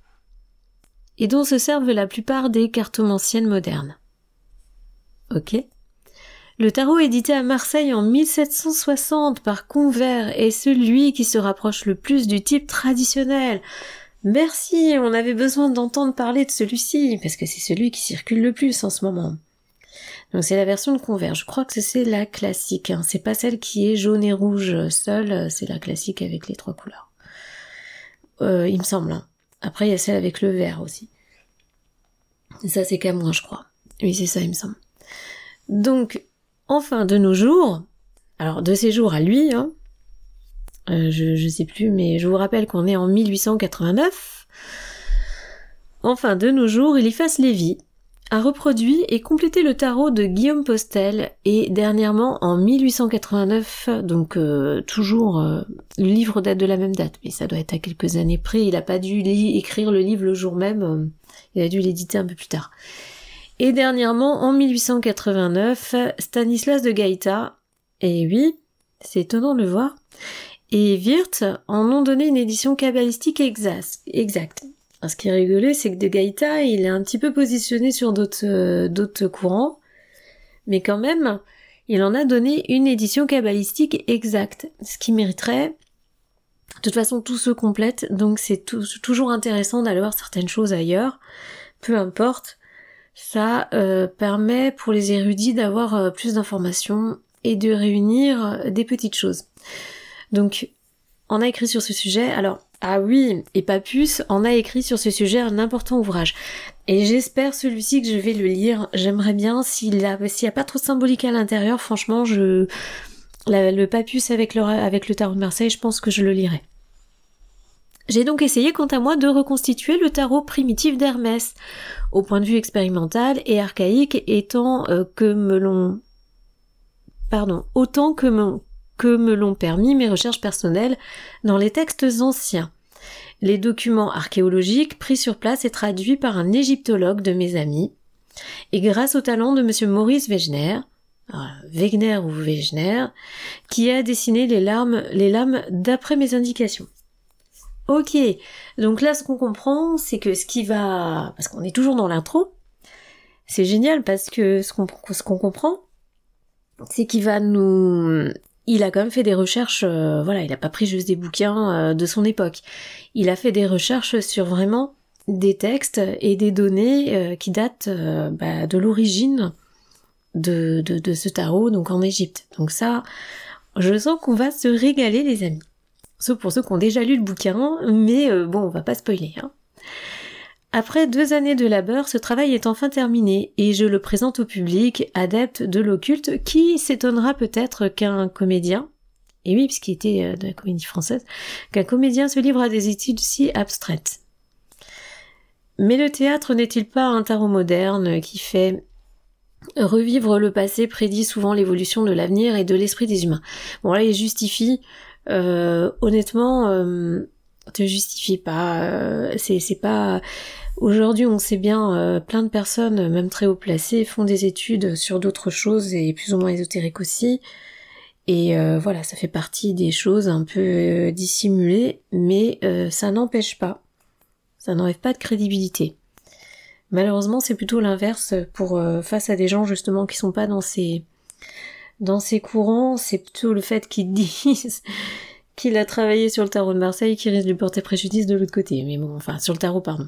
et dont se servent la plupart des cartomanciennes modernes. Ok. Le tarot édité à Marseille en 1760 par Convert est celui qui se rapproche le plus du type traditionnel. Merci, on avait besoin d'entendre parler de celui-ci, parce que c'est celui qui circule le plus en ce moment. Donc c'est la version de Convert, je crois que c'est la classique, hein. C'est pas celle qui est jaune et rouge seule, c'est la classique avec les 3 couleurs. Il me semble. Hein. Après, il y a celle avec le vert aussi. Et ça, c'est Camoin, je crois. Oui, c'est ça, il me semble. Donc, Enfin, de nos jours, alors de ses jours à lui, hein, je sais plus, mais je vous rappelle qu'on est en 1889. Enfin, de nos jours, Eliphas Lévy a reproduit et complété le tarot de Guillaume Postel, et dernièrement, en 1889, donc toujours, le livre date de la même date, mais ça doit être à quelques années près, il a pas dû écrire le livre le jour même, il a dû l'éditer un peu plus tard. Et dernièrement, en 1889, Stanislas de Gaïta, et oui, c'est étonnant de le voir, et Wirth en ont donné une édition kabbalistique exacte. Alors, ce qui est rigolo, c'est que de Gaïta, il est un petit peu positionné sur d'autres courants, mais quand même, il en a donné une édition kabbalistique exacte, ce qui mériterait. De toute façon, tout se complète, donc c'est toujours intéressant d'aller voir certaines choses ailleurs, peu importe. Ça permet pour les érudits d'avoir plus d'informations et de réunir des petites choses. Donc, on a écrit sur ce sujet, alors, ah oui, et Papus en a écrit sur ce sujet un important ouvrage. Et j'espère celui-ci que je vais le lire. J'aimerais bien, s'il y a pas trop de symbolique à l'intérieur, franchement, le Papus avec le tarot de Marseille, je pense que je le lirai. J'ai donc essayé, quant à moi, de reconstituer le tarot primitif d'Hermès, au point de vue expérimental et archaïque, autant que me l'ont permis mes recherches personnelles dans les textes anciens. Les documents archéologiques pris sur place et traduits par un égyptologue de mes amis, et grâce au talent de monsieur Maurice Wegener, qui a dessiné les lames d'après mes indications. Ok, donc là ce qu'on comprend, c'est que parce qu'on est toujours dans l'intro, c'est génial parce que ce qu'on comprend, c'est qu'il a quand même fait des recherches, il a pas pris juste des bouquins de son époque. Il a fait des recherches sur vraiment des textes et des données qui datent de l'origine de ce tarot, donc en Égypte. Donc ça, je sens qu'on va se régaler les amis. Sauf pour ceux qui ont déjà lu le bouquin, mais on va pas spoiler. Hein. Après 2 années de labeur, ce travail est enfin terminé, et je le présente au public, adepte de l'occulte, qui s'étonnera peut-être qu'un comédien, et oui, puisqu'il était de la comédie française, qu'un comédien se livre à des études si abstraites. Mais le théâtre n'est-il pas un tarot moderne qui fait revivre le passé, prédit souvent l'évolution de l'avenir et de l'esprit des humains? Bon là, il justifie... honnêtement, te justifie pas. C'est pas. Aujourd'hui, on sait bien, plein de personnes, même très haut placées, font des études sur d'autres choses et plus ou moins ésotériques aussi. Et ça fait partie des choses un peu dissimulées, mais ça n'empêche pas. Ça n'enlève pas de crédibilité. Malheureusement, c'est plutôt l'inverse pour face à des gens justement qui sont pas dans ces courants, c'est plutôt le fait qu'ils disent qu'il a travaillé sur le tarot de Marseille qui risque de lui porter préjudice de l'autre côté. Mais bon, sur le tarot, pardon.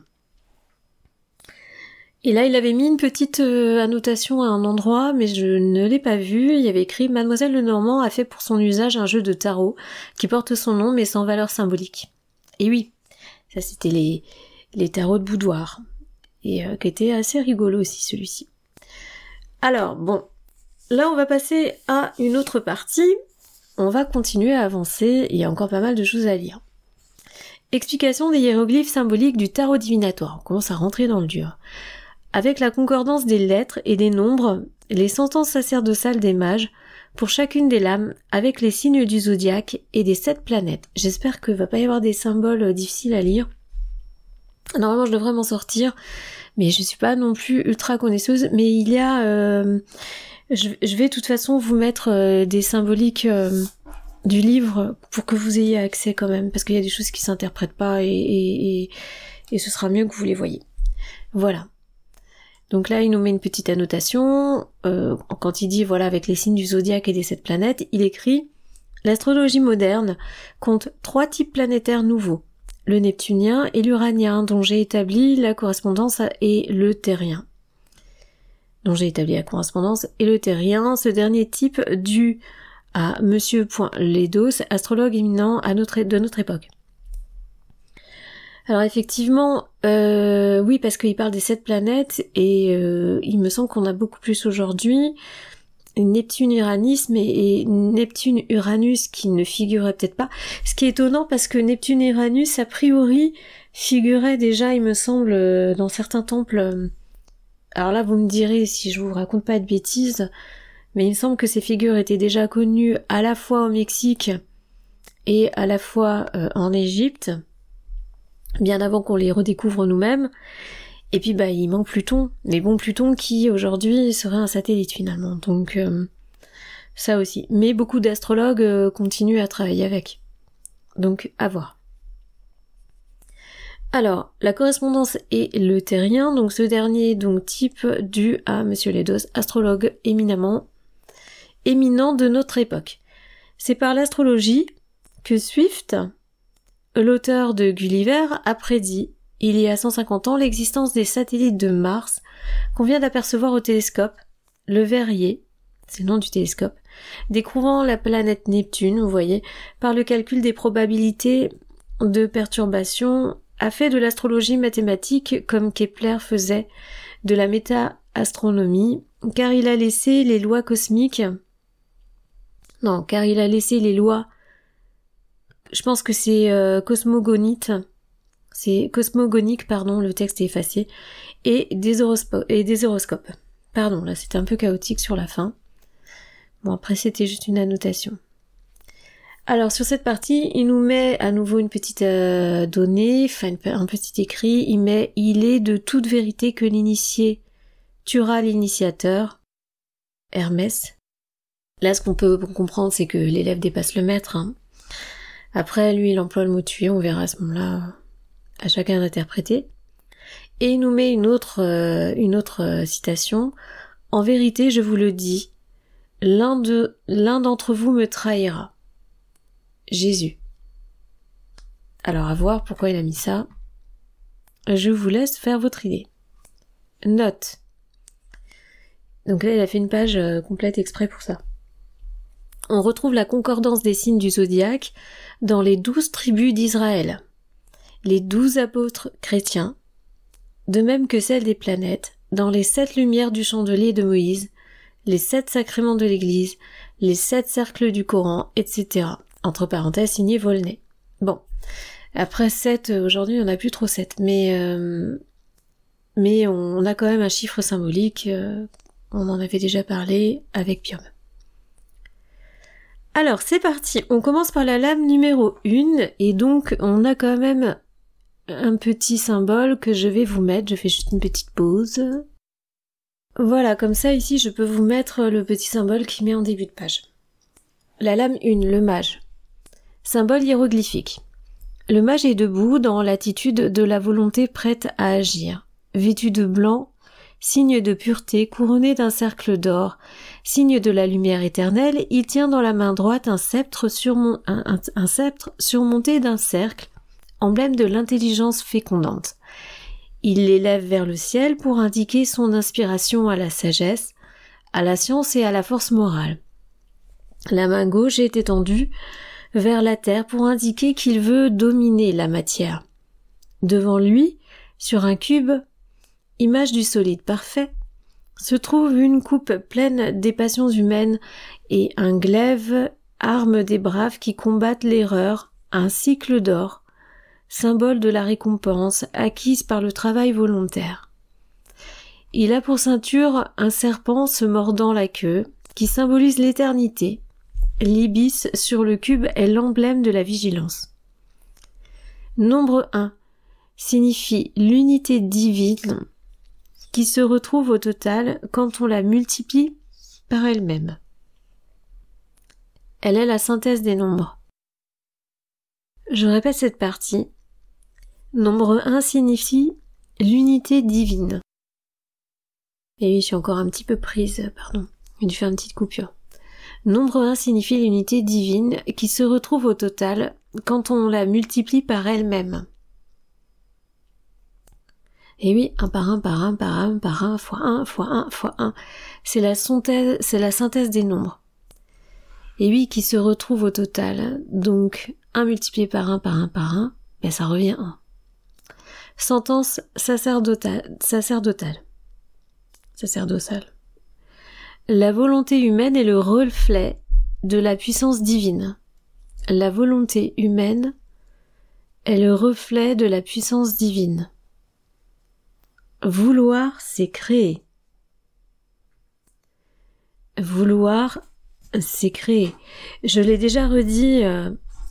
Et là, il avait mis une petite annotation à un endroit, mais je ne l'ai pas vu. Il y avait écrit « Mademoiselle Lenormand a fait pour son usage un jeu de tarot qui porte son nom mais sans valeur symbolique. » Et oui, ça c'était les tarots de boudoir. Et qui était assez rigolo aussi, celui-ci. Alors, bon... Là, on va passer à une autre partie. On va continuer à avancer. Il y a encore pas mal de choses à lire. Explication des hiéroglyphes symboliques du tarot divinatoire. On commence à rentrer dans le dur. Avec la concordance des lettres et des nombres, les sentences sacerdotales des mages, pour chacune des lames, avec les signes du zodiaque et des 7 planètes. J'espère que va pas y avoir des symboles difficiles à lire. Normalement, je devrais m'en sortir, mais je suis pas non plus ultra connaisseuse. Mais il y a... Je vais de toute façon vous mettre des symboliques du livre pour que vous ayez accès quand même, parce qu'il y a des choses qui s'interprètent pas et ce sera mieux que vous les voyez. Voilà. Donc là, il nous met une petite annotation. Quand il dit, avec les signes du zodiaque et des 7 planètes, il écrit « L'astrologie moderne compte 3 types planétaires nouveaux, le neptunien et l'uranien, dont j'ai établi la correspondance, et le terrien. » Ce dernier type dû à Monsieur Ledos, astrologue éminent de notre époque. Alors effectivement, oui, parce qu'il parle des 7 planètes, et il me semble qu'on a beaucoup plus aujourd'hui. Neptune-Uranus et Neptune-Uranus qui ne figuraient peut-être pas. Ce qui est étonnant parce que Neptune-Uranus, a priori, figurait déjà, il me semble, dans certains temples. Alors là, vous me direz si je vous raconte pas de bêtises, mais il me semble que ces figures étaient déjà connues à la fois au Mexique et à la fois en Égypte, bien avant qu'on les redécouvre nous-mêmes. Et puis il manque Pluton, mais bon, Pluton qui aujourd'hui serait un satellite finalement, donc ça aussi. Mais beaucoup d'astrologues continuent à travailler avec, donc à voir. Alors, la correspondance est le terrien, donc ce dernier donc type dû à Monsieur Leidos, astrologue éminent de notre époque. C'est par l'astrologie que Swift, l'auteur de Gulliver, a prédit il y a 150 ans l'existence des satellites de Mars qu'on vient d'apercevoir au télescope, le Verrier, c'est le nom du télescope, découvrant la planète Neptune, vous voyez, par le calcul des probabilités de perturbation, a fait de l'astrologie mathématique comme Kepler faisait de la méta-astronomie, car il a laissé les lois cosmiques, je pense que c'est cosmogonique, le texte est effacé, et des horoscopes. Pardon, là c'était un peu chaotique sur la fin. Bon, après c'était juste une annotation. Alors sur cette partie, il nous met à nouveau une petite donnée, un petit écrit, il est de toute vérité que l'initié tuera l'initiateur, Hermès. Là ce qu'on peut comprendre c'est que l'élève dépasse le maître. Après lui il emploie le mot tuer, on verra à ce moment-là, à chacun d'interpréter. Et il nous met une autre citation. En vérité, je vous le dis, l'un d'entre vous me trahira. Jésus. Alors à voir pourquoi il a mis ça. Je vous laisse faire votre idée. Note. Donc là, il a fait une page complète exprès pour ça. On retrouve la concordance des signes du zodiaque dans les 12 tribus d'Israël, les 12 apôtres chrétiens, de même que celle des planètes, dans les 7 lumières du chandelier de Moïse, les 7 sacrements de l'Église, les 7 cercles du Coran, etc. Entre parenthèses, signé Volney. Bon. Après 7, aujourd'hui, on n'a plus trop 7. Mais on a quand même un chiffre symbolique. On en avait déjà parlé avec Piom. Alors, c'est parti. On commence par la lame numéro 1. Et donc, on a quand même un petit symbole que je vais vous mettre. Je fais juste une petite pause. Voilà, comme ça, ici, je peux vous mettre le petit symbole qui met en début de page. La lame 1, le mage. Symbole hiéroglyphique. Le mage est debout dans l'attitude de la volonté prête à agir. Vêtu de blanc, signe de pureté, couronné d'un cercle d'or, signe de la lumière éternelle, il tient dans la main droite un sceptre surmonté d'un cercle, emblème de l'intelligence fécondante. Il l'élève vers le ciel pour indiquer son inspiration à la sagesse, à la science et à la force morale. La main gauche est étendue vers la terre pour indiquer qu'il veut dominer la matière. Devant lui, sur un cube, image du solide parfait, se trouve une coupe pleine des passions humaines et un glaive, arme des braves qui combattent l'erreur, un cycle d'or, symbole de la récompense acquise par le travail volontaire. Il a pour ceinture un serpent se mordant la queue, qui symbolise l'éternité. L'ibis sur le cube est l'emblème de la vigilance. Nombre 1 signifie l'unité divine qui se retrouve au total quand on la multiplie par elle-même. Elle est la synthèse des nombres. Je répète cette partie. Nombre 1 signifie l'unité divine. Et oui, je suis encore un petit peu prise, pardon. J'ai dû faire une petite coupure. Nombre 1 signifie l'unité divine qui se retrouve au total quand on la multiplie par elle-même. Et oui, 1 par 1 par 1 par 1 par 1 fois 1 fois 1 fois 1. C'est la synthèse des nombres. Et oui, qui se retrouve au total. Donc, 1 multiplié par 1 par 1 par 1, ben ça revient 1. Sentence sacerdotale. La volonté humaine est le reflet de la puissance divine. La volonté humaine est le reflet de la puissance divine. Vouloir, c'est créer. Vouloir, c'est créer. Je l'ai déjà redit.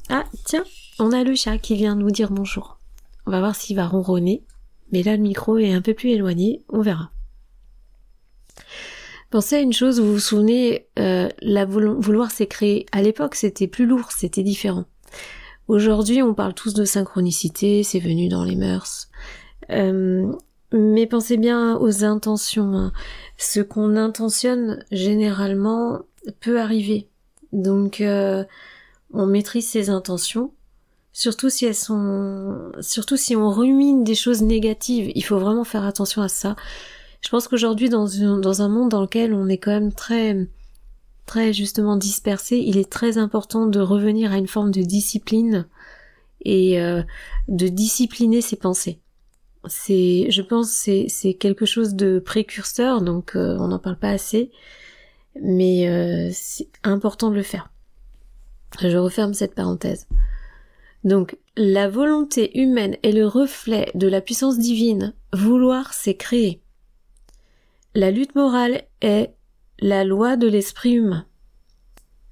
Ah, tiens, on a le chat qui vient nous dire bonjour. On va voir s'il va ronronner. Mais là, le micro est un peu plus éloigné. On verra. Pensez à une chose, vous vous souvenez, vouloir, c'est créer. À l'époque, c'était plus lourd, c'était différent. Aujourd'hui, on parle tous de synchronicité, c'est venu dans les mœurs. Mais pensez bien aux intentions. Hein. Ce qu'on intentionne, généralement, peut arriver. Donc, on maîtrise ses intentions. Surtout si on rumine des choses négatives. Il faut vraiment faire attention à ça. Je pense qu'aujourd'hui, dans un monde dans lequel on est quand même très justement dispersé, il est très important de revenir à une forme de discipline et de discipliner ses pensées. Je pense, c'est quelque chose de précurseur, donc on n'en parle pas assez, mais c'est important de le faire. Je referme cette parenthèse. Donc, la volonté humaine est le reflet de la puissance divine. Vouloir, c'est créer. La lutte morale est la loi de l'esprit humain.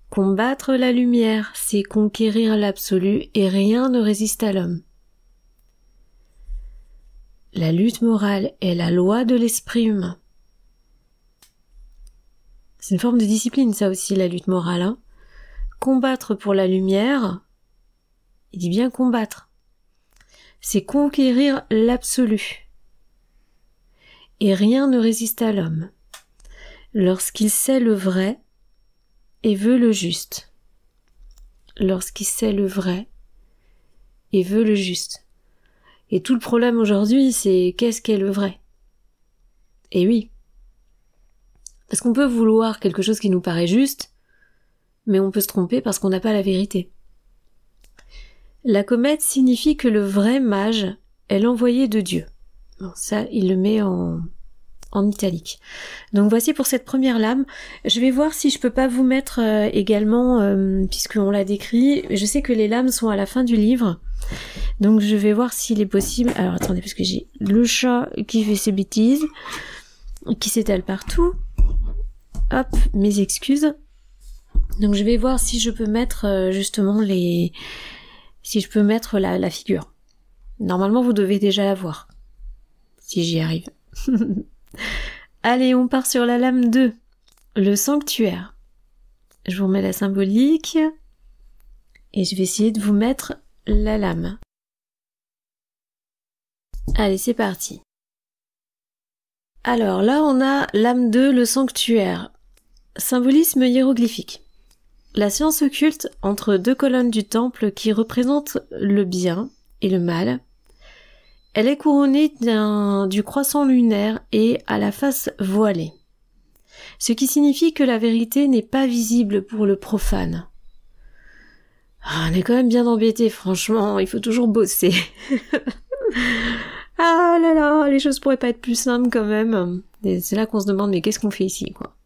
Combattre la lumière, c'est conquérir l'absolu et rien ne résiste à l'homme. La lutte morale est la loi de l'esprit humain. C'est une forme de discipline, ça aussi, la lutte morale. Hein. Combattre pour la lumière, il dit bien combattre, c'est conquérir l'absolu. Et rien ne résiste à l'homme, lorsqu'il sait le vrai et veut le juste. Lorsqu'il sait le vrai et veut le juste. Et tout le problème aujourd'hui, c'est qu'est-ce qu'est le vrai? Et oui. Parce qu'on peut vouloir quelque chose qui nous paraît juste, mais on peut se tromper parce qu'on n'a pas la vérité. La comète signifie que le vrai mage est l'envoyé de Dieu. Bon, ça, il le met en italique. Donc voici pour cette première lame. Je vais voir si je peux pas vous mettre également, puisqu'on l'a décrit. Je sais que les lames sont à la fin du livre. Donc je vais voir s'il est possible. Alors attendez, parce que j'ai le chat qui fait ses bêtises, qui s'étale partout. Hop, mes excuses. Donc je vais voir si je peux mettre justement si je peux mettre la figure. Normalement vous devez déjà la voir. Si j'y arrive. Allez, on part sur la lame 2. Le sanctuaire. Je vous remets la symbolique. Et je vais essayer de vous mettre la lame. Allez, c'est parti. Alors là, on a lame 2, le sanctuaire. Symbolisme hiéroglyphique. La science occulte entre deux colonnes du temple qui représentent le bien et le mal. Elle est couronnée du croissant lunaire et à la face voilée. Ce qui signifie que la vérité n'est pas visible pour le profane. Ah, on est quand même bien embêté, franchement, il faut toujours bosser. Ah là là, les choses pourraient pas être plus simples quand même. Et c'est là qu'on se demande, mais qu'est-ce qu'on fait ici, quoi.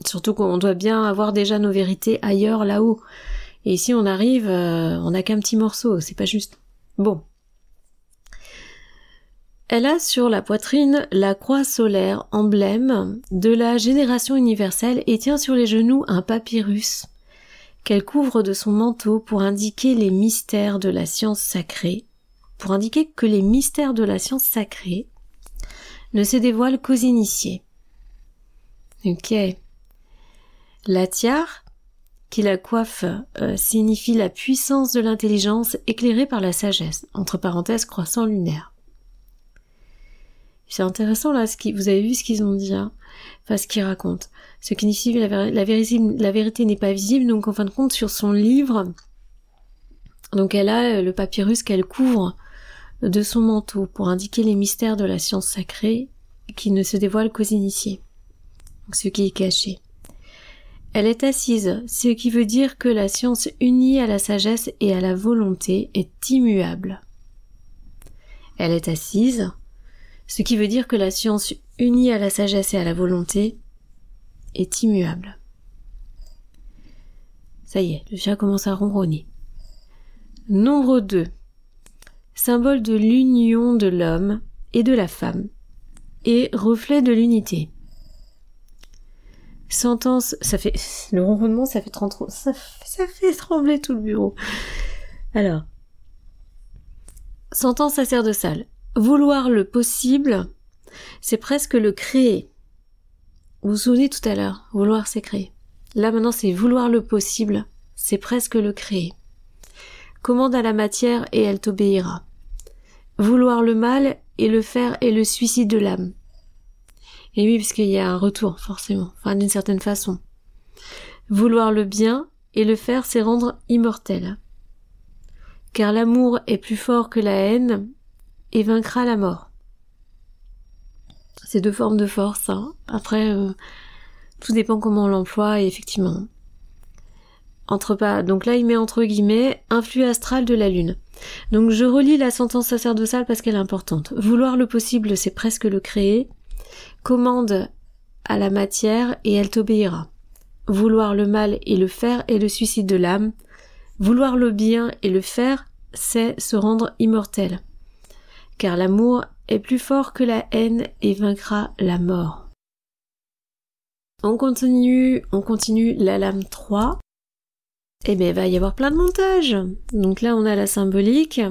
Surtout qu'on doit bien avoir déjà nos vérités ailleurs, là-haut. Et ici, on arrive, on n'a qu'un petit morceau, c'est pas juste. Bon. Elle a sur la poitrine la croix solaire, emblème de la génération universelle, et tient sur les genoux un papyrus qu'elle couvre de son manteau pour indiquer les mystères de la science sacrée, pour indiquer que les mystères de la science sacrée ne se dévoilent qu'aux initiés. Ok. La tiare qui la coiffe signifie la puissance de l'intelligence éclairée par la sagesse, entre parenthèses croissant lunaire. C'est intéressant là, vous avez vu ce qu'ils ont dit, hein, enfin ce qu'ils racontent. Ce qui signifie la vérité n'est pas visible, donc en fin de compte sur son livre, donc elle a le papyrus qu'elle couvre de son manteau pour indiquer les mystères de la science sacrée qui ne se dévoilent qu'aux initiés, donc ce qui est caché. Elle est assise, ce qui veut dire que la science unie à la sagesse et à la volonté est immuable. Elle est assise, ce qui veut dire que la science unie à la sagesse et à la volonté est immuable. Ça y est, le chat commence à ronronner. Nombre 2. Symbole de l'union de l'homme et de la femme, et reflet de l'unité. Sentence, ça fait, le ronronnement, ça fait trembler tout le bureau. Alors, sentence sacerdotale. Vouloir le possible, c'est presque le créer. Vous vous souvenez tout à l'heure, vouloir c'est créer. Là maintenant c'est vouloir le possible, c'est presque le créer. Commande à la matière et elle t'obéira. Vouloir le mal et le faire est le suicide de l'âme. Et oui, parce qu'il y a un retour, forcément, enfin d'une certaine façon. Vouloir le bien et le faire, c'est rendre immortel. Car l'amour est plus fort que la haine et vaincra la mort. C'est deux formes de force, hein. Après, tout dépend comment on l'emploie, et effectivement. Donc là, il met entre guillemets, influx astral de la lune. Donc je relis la sentence sacerdotale parce qu'elle est importante. Vouloir le possible, c'est presque le créer. Commande à la matière et elle t'obéira. Vouloir le mal et le faire est le suicide de l'âme. Vouloir le bien et le faire, c'est se rendre immortel. Car l'amour est plus fort que la haine et vaincra la mort. On continue la lame 3. Eh bien, il va y avoir plein de montages. Donc là, on a la symbolique.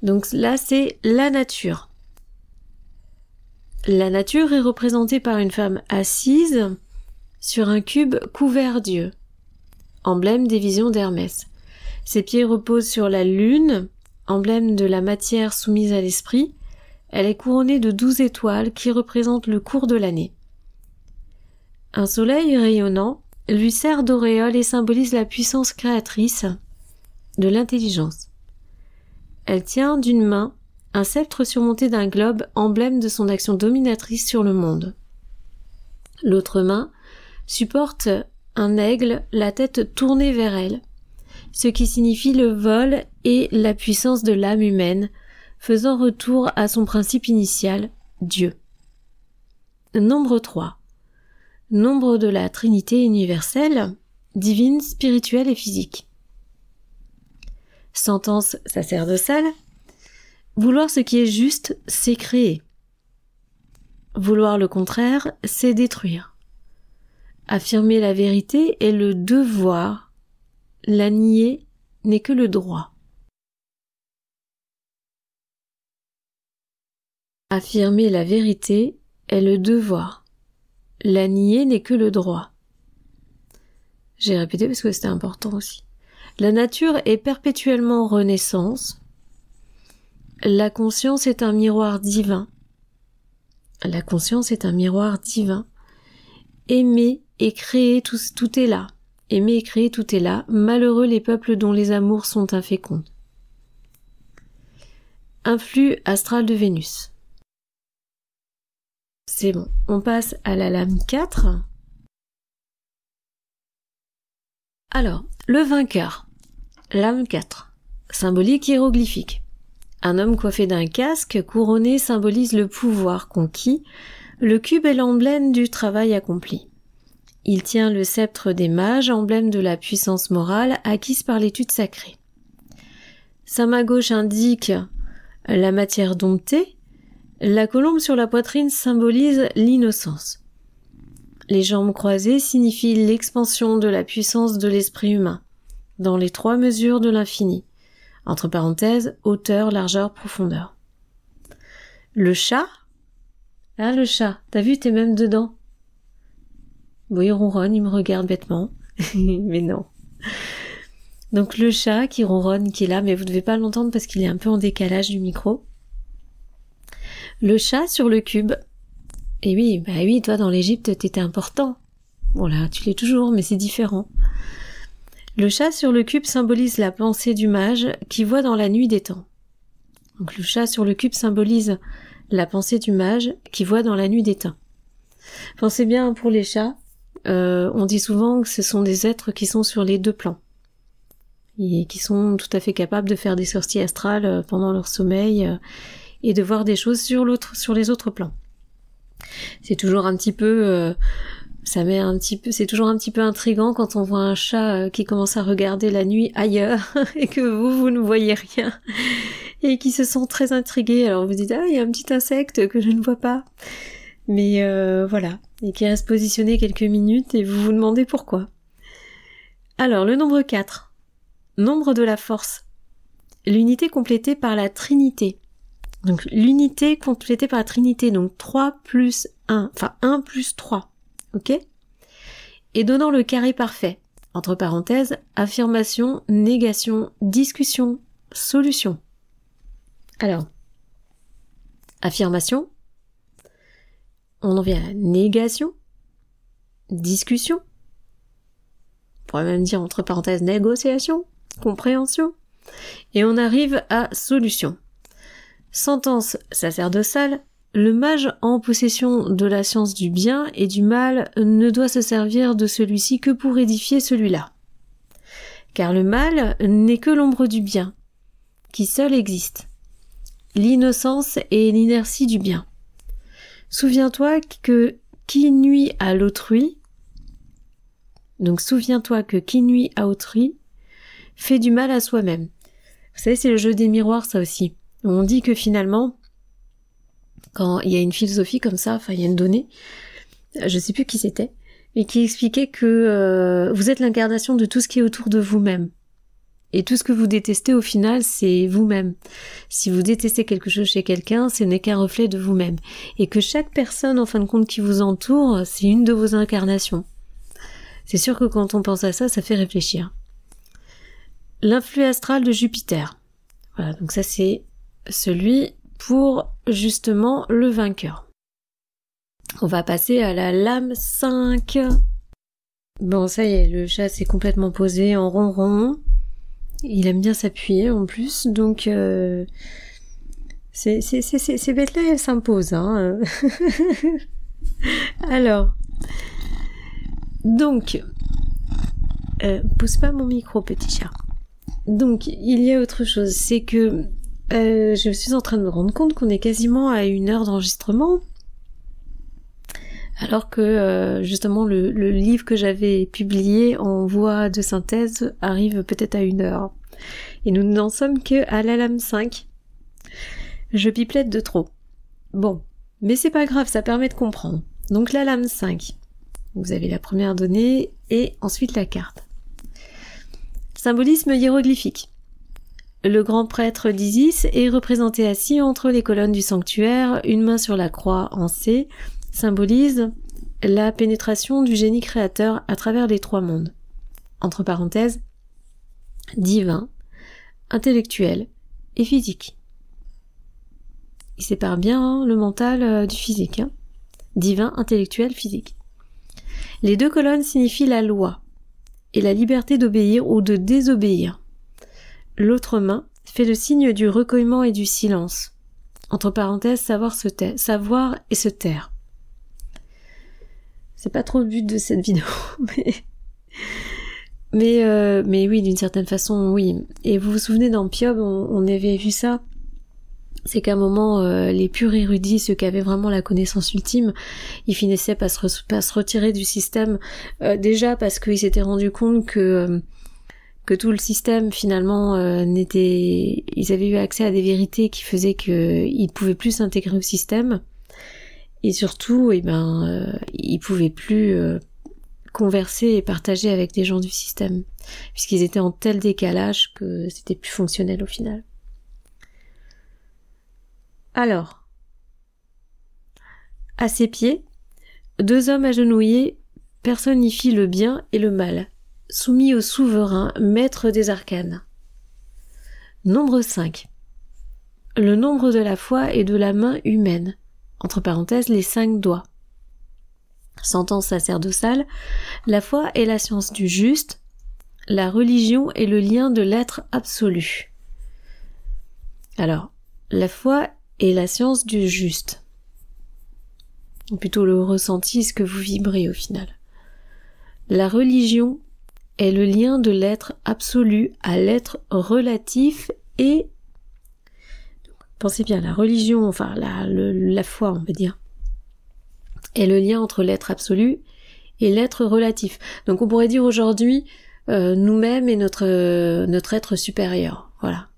Donc là, c'est la nature. La nature est représentée par une femme assise sur un cube couvert d'yeux, emblème des visions d'Hermès. Ses pieds reposent sur la lune, emblème de la matière soumise à l'esprit. Elle est couronnée de 12 étoiles qui représentent le cours de l'année. Un soleil rayonnant lui sert d'auréole et symbolise la puissance créatrice de l'intelligence. Elle tient d'une main un sceptre surmonté d'un globe, emblème de son action dominatrice sur le monde. L'autre main supporte un aigle, la tête tournée vers elle, ce qui signifie le vol et la puissance de l'âme humaine, faisant retour à son principe initial, Dieu. Nombre 3. Nombre de la Trinité universelle, divine, spirituelle et physique. Sentence sacerdotale. Vouloir ce qui est juste, c'est créer. Vouloir le contraire, c'est détruire. Affirmer la vérité est le devoir. La nier n'est que le droit. Affirmer la vérité est le devoir. La nier n'est que le droit. J'ai répété parce que c'était important aussi. La nature est perpétuellement en renaissance. La conscience est un miroir divin. La conscience est un miroir divin. Aimer et créer, tout est là. Aimer et créer, tout est là. Malheureux les peuples dont les amours sont infécondes. Influx astral de Vénus. C'est bon. On passe à la lame 4. Alors, le vainqueur. Lame 4. Symbolique hiéroglyphique. Un homme coiffé d'un casque couronné symbolise le pouvoir conquis. Le cube est l'emblème du travail accompli. Il tient le sceptre des mages, emblème de la puissance morale acquise par l'étude sacrée. Sa main gauche indique la matière domptée. La colombe sur la poitrine symbolise l'innocence. Les jambes croisées signifient l'expansion de la puissance de l'esprit humain, dans les 3 mesures de l'infini. Entre parenthèses, hauteur, largeur, profondeur. Le chat. Ah, le chat. T'as vu, t'es même dedans. Bon, il ronronne, il me regarde bêtement. Mais non. Donc le chat qui ronronne, qui est là, mais vous devez pas l'entendre parce qu'il est un peu en décalage du micro. Le chat sur le cube. Et oui, toi dans l'Égypte, t'étais important. Bon là, tu l'es toujours, mais c'est différent. Le chat sur le cube symbolise la pensée du mage qui voit dans la nuit des temps. Donc le chat sur le cube symbolise la pensée du mage qui voit dans la nuit des temps. Pensez bien pour les chats, on dit souvent que ce sont des êtres qui sont sur les 2 plans et qui sont tout à fait capables de faire des sorties astrales pendant leur sommeil et de voir des choses sur les autres plans. C'est toujours un petit peu... c'est toujours un petit peu intriguant quand on voit un chat qui commence à regarder la nuit ailleurs et que vous ne voyez rien et qui se sent très intrigué. Alors vous dites, ah, il y a un petit insecte que je ne vois pas. Mais voilà, et qui reste positionné quelques minutes et vous vous demandez pourquoi. Alors, le nombre 4. Nombre de la force. L'unité complétée par la trinité. Donc, l'unité complétée par la trinité, donc 3 plus 1, enfin 1 plus 3, ok? Et donnant le carré parfait, entre parenthèses, affirmation, négation, discussion, solution. Alors, affirmation, on en vient à la négation, discussion, on pourrait même dire entre parenthèses négociation, compréhension, et on arrive à solution. Sentence sacerdotale, le mage en possession de la science du bien et du mal ne doit se servir de celui-ci que pour édifier celui-là. Car le mal n'est que l'ombre du bien, qui seul existe. L'innocence et l'inertie du bien. Souviens-toi que qui nuit à l'autrui, donc souviens-toi que qui nuit à autrui fait du mal à soi-même. Vous savez, c'est le jeu des miroirs, ça aussi. On dit que finalement, quand il y a une philosophie comme ça, enfin il y a une donnée, je sais plus qui c'était, mais qui expliquait que vous êtes l'incarnation de tout ce qui est autour de vous-même. Et tout ce que vous détestez au final, c'est vous-même. Si vous détestez quelque chose chez quelqu'un, ce n'est qu'un reflet de vous-même. Et que chaque personne, en fin de compte, qui vous entoure, c'est une de vos incarnations. C'est sûr que quand on pense à ça, ça fait réfléchir. L'influx astral de Jupiter. Voilà, donc ça c'est celui pour justement le vainqueur. On va passer à la lame 5. Bon, ça y est, le chat s'est complètement posé en ronron. Il aime bien s'appuyer en plus, donc ces bêtes-là, elles s'imposent. Hein. Alors, donc, pousse pas mon micro, petit chat. Donc, il y a autre chose, c'est que je suis en train de me rendre compte qu'on est quasiment à 1 heure d'enregistrement, alors que justement le livre que j'avais publié en voix de synthèse arrive peut-être à 1 heure. Et nous n'en sommes que à la lame 5. Je pipelette de trop. Bon, mais c'est pas grave, ça permet de comprendre. Donc la lame 5. Vous avez la première donnée et ensuite la carte. Symbolisme hiéroglyphique. Le grand prêtre d'Isis est représenté assis entre les colonnes du sanctuaire, une main sur la croix en C, symbolise la pénétration du génie créateur à travers les 3 mondes. Entre parenthèses, divin, intellectuel et physique. Il sépare bien le mental du physique. Hein. Divin, intellectuel, physique. Les 2 colonnes signifient la loi et la liberté d'obéir ou de désobéir. L'autre main fait le signe du recueillement et du silence. Entre parenthèses, savoir et se taire. C'est pas trop le but de cette vidéo, mais oui, d'une certaine façon, oui. Et vous vous souvenez dans Piob, on avait vu ça. C'est qu'à un moment, les purs érudits, ceux qui avaient vraiment la connaissance ultime, ils finissaient par se retirer du système, déjà parce qu'ils s'étaient rendus compte que tout le système finalement ils avaient eu accès à des vérités qui faisaient qu'ils pouvaient plus s'intégrer au système, et surtout, ils pouvaient plus converser et partager avec des gens du système, puisqu'ils étaient en tel décalage que c'était plus fonctionnel au final. Alors, à ses pieds, 2 hommes agenouillés personnifient le bien et le mal, soumis au souverain, maître des arcanes. Nombre 5. Le nombre de la foi et de la main humaine, entre parenthèses les 5 doigts. Sentence sacerdotale, la foi est la science du juste, la religion est le lien de l'être absolu. Alors, la foi est la science du juste. Ou plutôt le ressenti, ce que vous vibrez au final. La religion est le lien de l'être absolu à l'être relatif et... Pensez bien, la religion, enfin la foi, on va dire, est le lien entre l'être absolu et l'être relatif. Donc on pourrait dire aujourd'hui nous-mêmes et notre être supérieur. Voilà.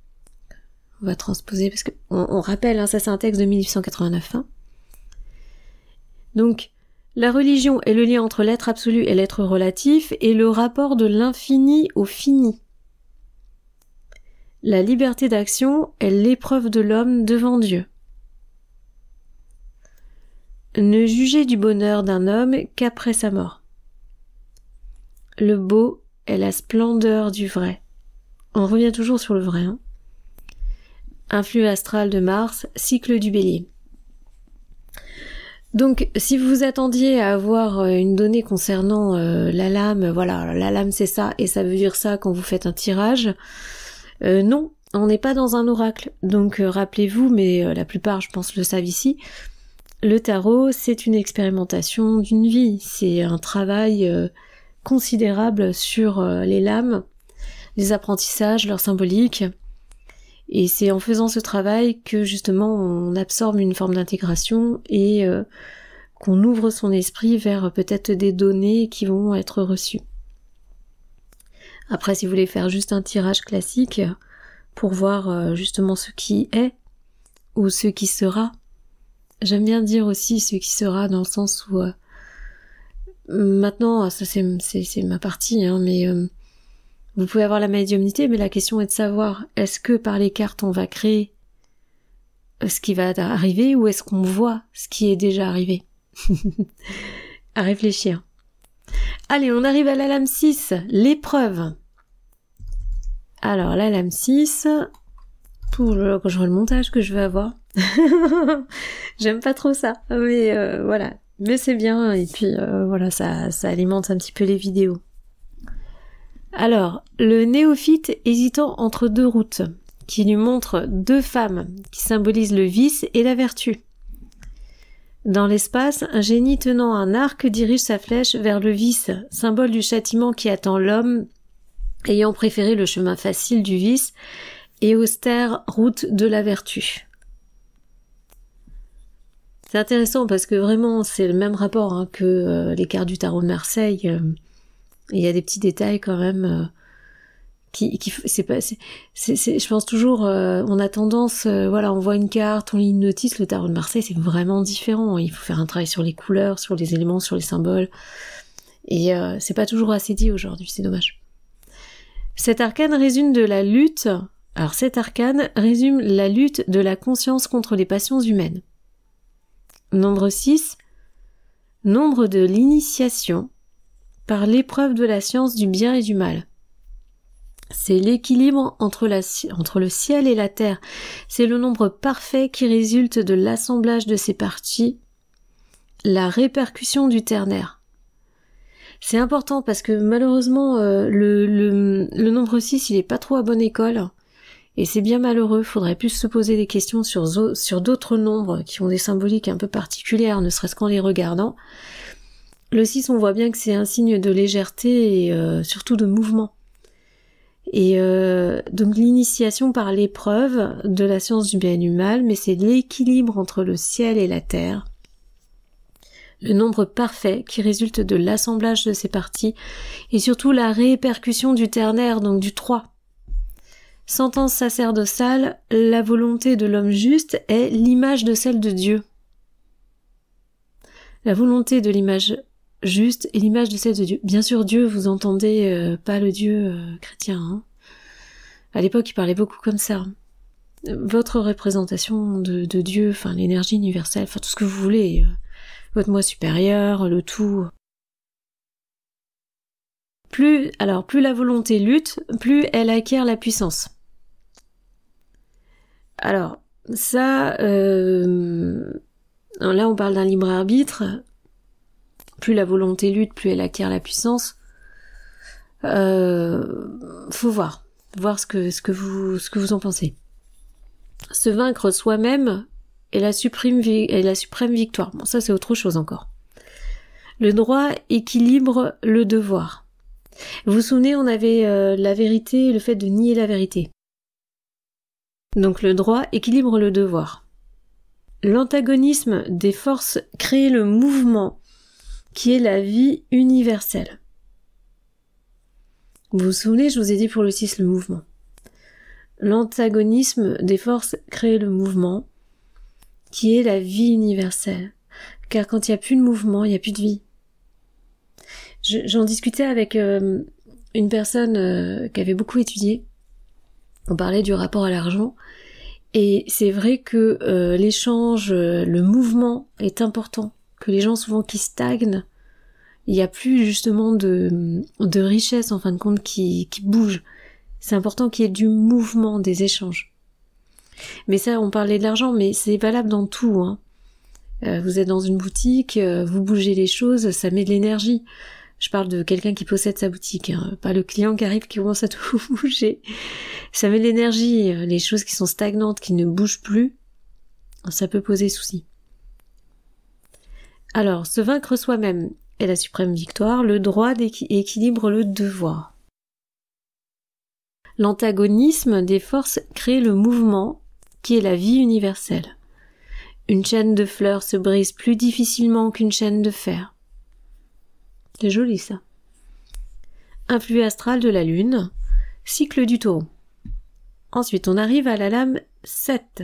On va transposer parce que on rappelle, hein, ça c'est un texte de 1889. Hein. Donc la religion est le lien entre l'être absolu et l'être relatif et le rapport de l'infini au fini. La liberté d'action est l'épreuve de l'homme devant Dieu. Ne jugez du bonheur d'un homme qu'après sa mort. Le beau est la splendeur du vrai. On revient toujours sur le vrai. Hein. Influx astral de Mars, cycle du Bélier. Donc, si vous vous attendiez à avoir une donnée concernant la lame, voilà, la lame c'est ça, et ça veut dire ça quand vous faites un tirage, non, on n'est pas dans un oracle. Donc, rappelez-vous, mais la plupart, je pense, le savent ici, le tarot, c'est une expérimentation d'une vie, c'est un travail considérable sur les lames, les apprentissages, leur symbolique, et c'est en faisant ce travail que justement on absorbe une forme d'intégration et qu'on ouvre son esprit vers peut-être des données qui vont être reçues. Après, si vous voulez faire juste un tirage classique pour voir justement ce qui est ou ce qui sera, j'aime bien dire aussi ce qui sera dans le sens où maintenant, ça c'est ma partie, hein, mais vous pouvez avoir la médiumnité, mais la question est de savoir, est-ce que par les cartes on va créer ce qui va arriver ou est-ce qu'on voit ce qui est déjà arrivé? À réfléchir. Allez, on arrive à la lame 6, l'épreuve. Alors, la lame 6, quand je vois le montage que je vais avoir, j'aime pas trop ça, mais voilà. Mais c'est bien, et puis voilà, ça alimente un petit peu les vidéos. Alors, le néophyte hésitant entre deux routes, qui lui montre deux femmes, qui symbolisent le vice et la vertu. Dans l'espace, un génie tenant un arc dirige sa flèche vers le vice, symbole du châtiment qui attend l'homme, ayant préféré le chemin facile du vice et austère route de la vertu. C'est intéressant parce que vraiment, c'est le même rapport hein, que les cartes du tarot de Marseille. Il y a des petits détails quand même je pense toujours on a tendance voilà, on voit une carte, on lit une notice, le tarot de Marseille c'est vraiment différent, il faut faire un travail sur les couleurs, sur les éléments, sur les symboles et c'est pas toujours assez dit aujourd'hui, c'est dommage. Cet arcane résume la lutte de la conscience contre les passions humaines. Nombre 6, nombre de l'initiation par l'épreuve de la science du bien et du mal. C'est l'équilibre entre le ciel et la terre. C'est le nombre parfait qui résulte de l'assemblage de ces parties, la répercussion du ternaire. C'est important parce que malheureusement, le nombre 6, il est pas trop à bonne école. Et c'est bien malheureux, faudrait plus se poser des questions sur d'autres nombres qui ont des symboliques un peu particulières, ne serait-ce qu'en les regardant. Le 6, on voit bien que c'est un signe de légèreté et surtout de mouvement. Et donc l'initiation par l'épreuve de la science du bien et du mal, mais c'est l'équilibre entre le ciel et la terre. Le nombre parfait qui résulte de l'assemblage de ces parties et surtout la répercussion du ternaire, donc du 3. Sentence sacerdotale, la volonté de l'homme juste est l'image de celle de Dieu. La volonté de l'image juste et l'image de celle de Dieu. Bien sûr, Dieu, vous entendez pas le Dieu chrétien. Hein. À l'époque, il parlait beaucoup comme ça. Votre représentation de Dieu, enfin l'énergie universelle, enfin tout ce que vous voulez, votre moi supérieur, le tout. Plus la volonté lutte, plus elle acquiert la puissance. Alors, ça, là on parle d'un libre arbitre. Plus la volonté lutte, plus elle acquiert la puissance. Faut voir ce que vous en pensez. Se vaincre soi-même est la suprême victoire. Bon, ça c'est autre chose encore. Le droit équilibre le devoir. Vous vous souvenez, on avait la vérité et le fait de nier la vérité. Donc le droit équilibre le devoir. L'antagonisme des forces crée le mouvement qui est la vie universelle. Vous vous souvenez, je vous ai dit pour le 6 le mouvement. L'antagonisme des forces crée le mouvement qui est la vie universelle. Car quand il n'y a plus de mouvement, il n'y a plus de vie. J'en discutais avec une personne qui avait beaucoup étudié. On parlait du rapport à l'argent. Et c'est vrai que l'échange, le mouvement est important. Que les gens souvent qui stagnent, il n'y a plus justement de richesse en fin de compte qui bouge. C'est important qu'il y ait du mouvement, des échanges. Mais ça, on parlait de l'argent, mais c'est valable dans tout, hein. Vous êtes dans une boutique, vous bougez les choses, ça met de l'énergie. Je parle de quelqu'un qui possède sa boutique, hein, pas le client qui arrive qui commence à tout bouger. Ça met de l'énergie, les choses qui sont stagnantes, qui ne bougent plus, ça peut poser souci. Alors, se vaincre soi-même est la suprême victoire, le droit équilibre le devoir. L'antagonisme des forces crée le mouvement qui est la vie universelle. Une chaîne de fleurs se brise plus difficilement qu'une chaîne de fer. C'est joli ça. Influx astral de la lune, cycle du taureau. Ensuite, on arrive à la lame 7.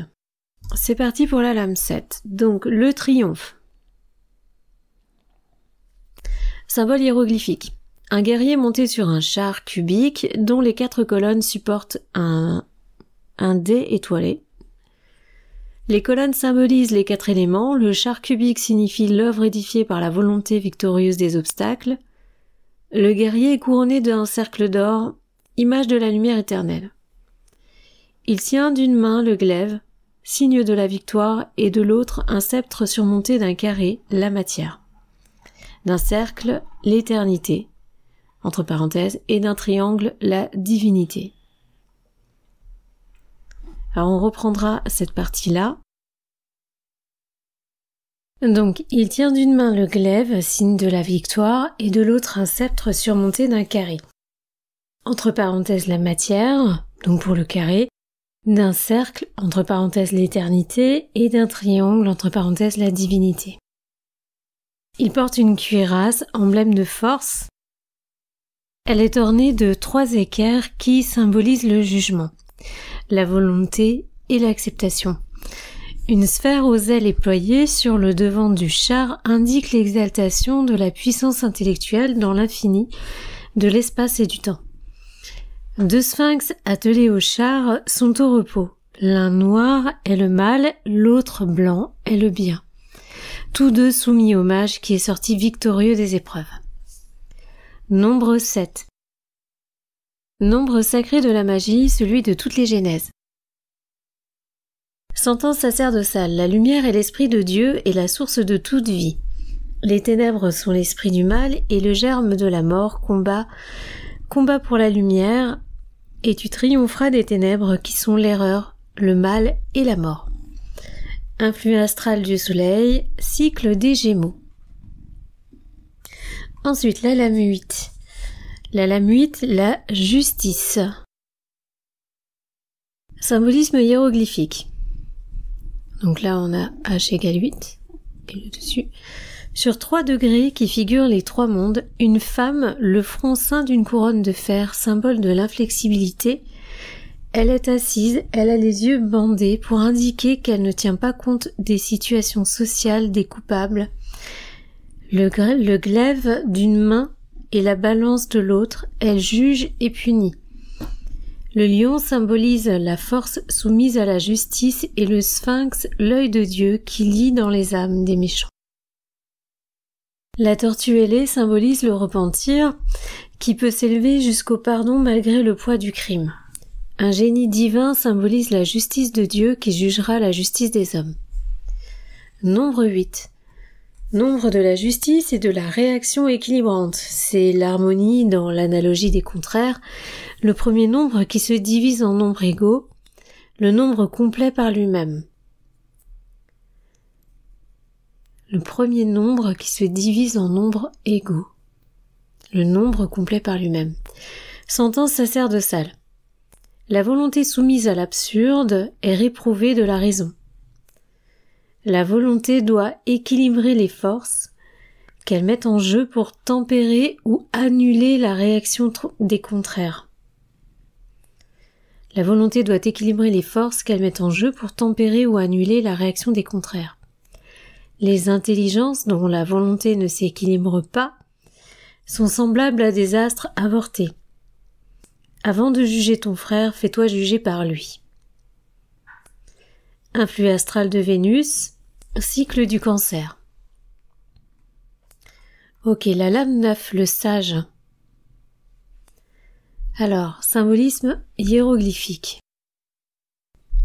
C'est parti pour la lame 7. Donc, le triomphe. Symbole hiéroglyphique. Un guerrier monté sur un char cubique dont les 4 colonnes supportent un dé étoilé. Les colonnes symbolisent les 4 éléments, le char cubique signifie l'œuvre édifiée par la volonté victorieuse des obstacles. Le guerrier est couronné d'un cercle d'or, image de la lumière éternelle. Il tient d'une main le glaive, signe de la victoire, et de l'autre un sceptre surmonté d'un carré, la matière. D'un cercle, l'éternité, entre parenthèses, et d'un triangle, la divinité. Alors on reprendra cette partie-là. Donc, il tient d'une main le glaive, signe de la victoire, et de l'autre un sceptre surmonté d'un carré. Entre parenthèses la matière, donc pour le carré, d'un cercle, entre parenthèses l'éternité, et d'un triangle, entre parenthèses la divinité. Il porte une cuirasse, emblème de force. Elle est ornée de 3 équerres qui symbolisent le jugement, la volonté et l'acceptation. Une sphère aux ailes éployées sur le devant du char indique l'exaltation de la puissance intellectuelle dans l'infini de l'espace et du temps. 2 sphinx attelés au char sont au repos. L'un noir est le mal, l'autre blanc est le bien. Tous 2 soumis au mage qui est sorti victorieux des épreuves. Nombre 7. Nombre sacré de la magie, celui de toutes les genèses. Sentence sacerdotale, la lumière est l'esprit de Dieu et la source de toute vie. Les ténèbres sont l'esprit du mal et le germe de la mort, combat pour la lumière, et tu triompheras des ténèbres qui sont l'erreur, le mal et la mort. Influx astral du soleil, cycle des Gémeaux. Ensuite, la lame 8. La lame 8, la justice. Symbolisme hiéroglyphique. Donc là, on a H égale 8, et le dessus. Sur 3 degrés qui figurent les 3 mondes, une femme, le front ceint d'une couronne de fer, symbole de l'inflexibilité. Elle est assise, elle a les yeux bandés pour indiquer qu'elle ne tient pas compte des situations sociales des coupables. Le glaive d'une main et la balance de l'autre, elle juge et punit. Le lion symbolise la force soumise à la justice et le sphinx, l'œil de Dieu qui lit dans les âmes des méchants. La tortue ailée symbolise le repentir qui peut s'élever jusqu'au pardon malgré le poids du crime. Un génie divin symbolise la justice de Dieu qui jugera la justice des hommes. Nombre 8. Nombre de la justice et de la réaction équilibrante. C'est l'harmonie dans l'analogie des contraires. Le premier nombre qui se divise en nombres égaux. Le nombre complet par lui-même. Le premier nombre qui se divise en nombres égaux. Le nombre complet par lui-même. Sentence sacerdotale. La volonté soumise à l'absurde est réprouvée de la raison. La volonté doit équilibrer les forces qu'elle met en jeu pour tempérer ou annuler la réaction des contraires. La volonté doit équilibrer les forces qu'elle met en jeu pour tempérer ou annuler la réaction des contraires. Les intelligences dont la volonté ne s'équilibre pas sont semblables à des astres avortés. Avant de juger ton frère, fais-toi juger par lui. Influx astral de Vénus, cycle du Cancer. Ok, la lame 9, le sage. Alors, symbolisme hiéroglyphique.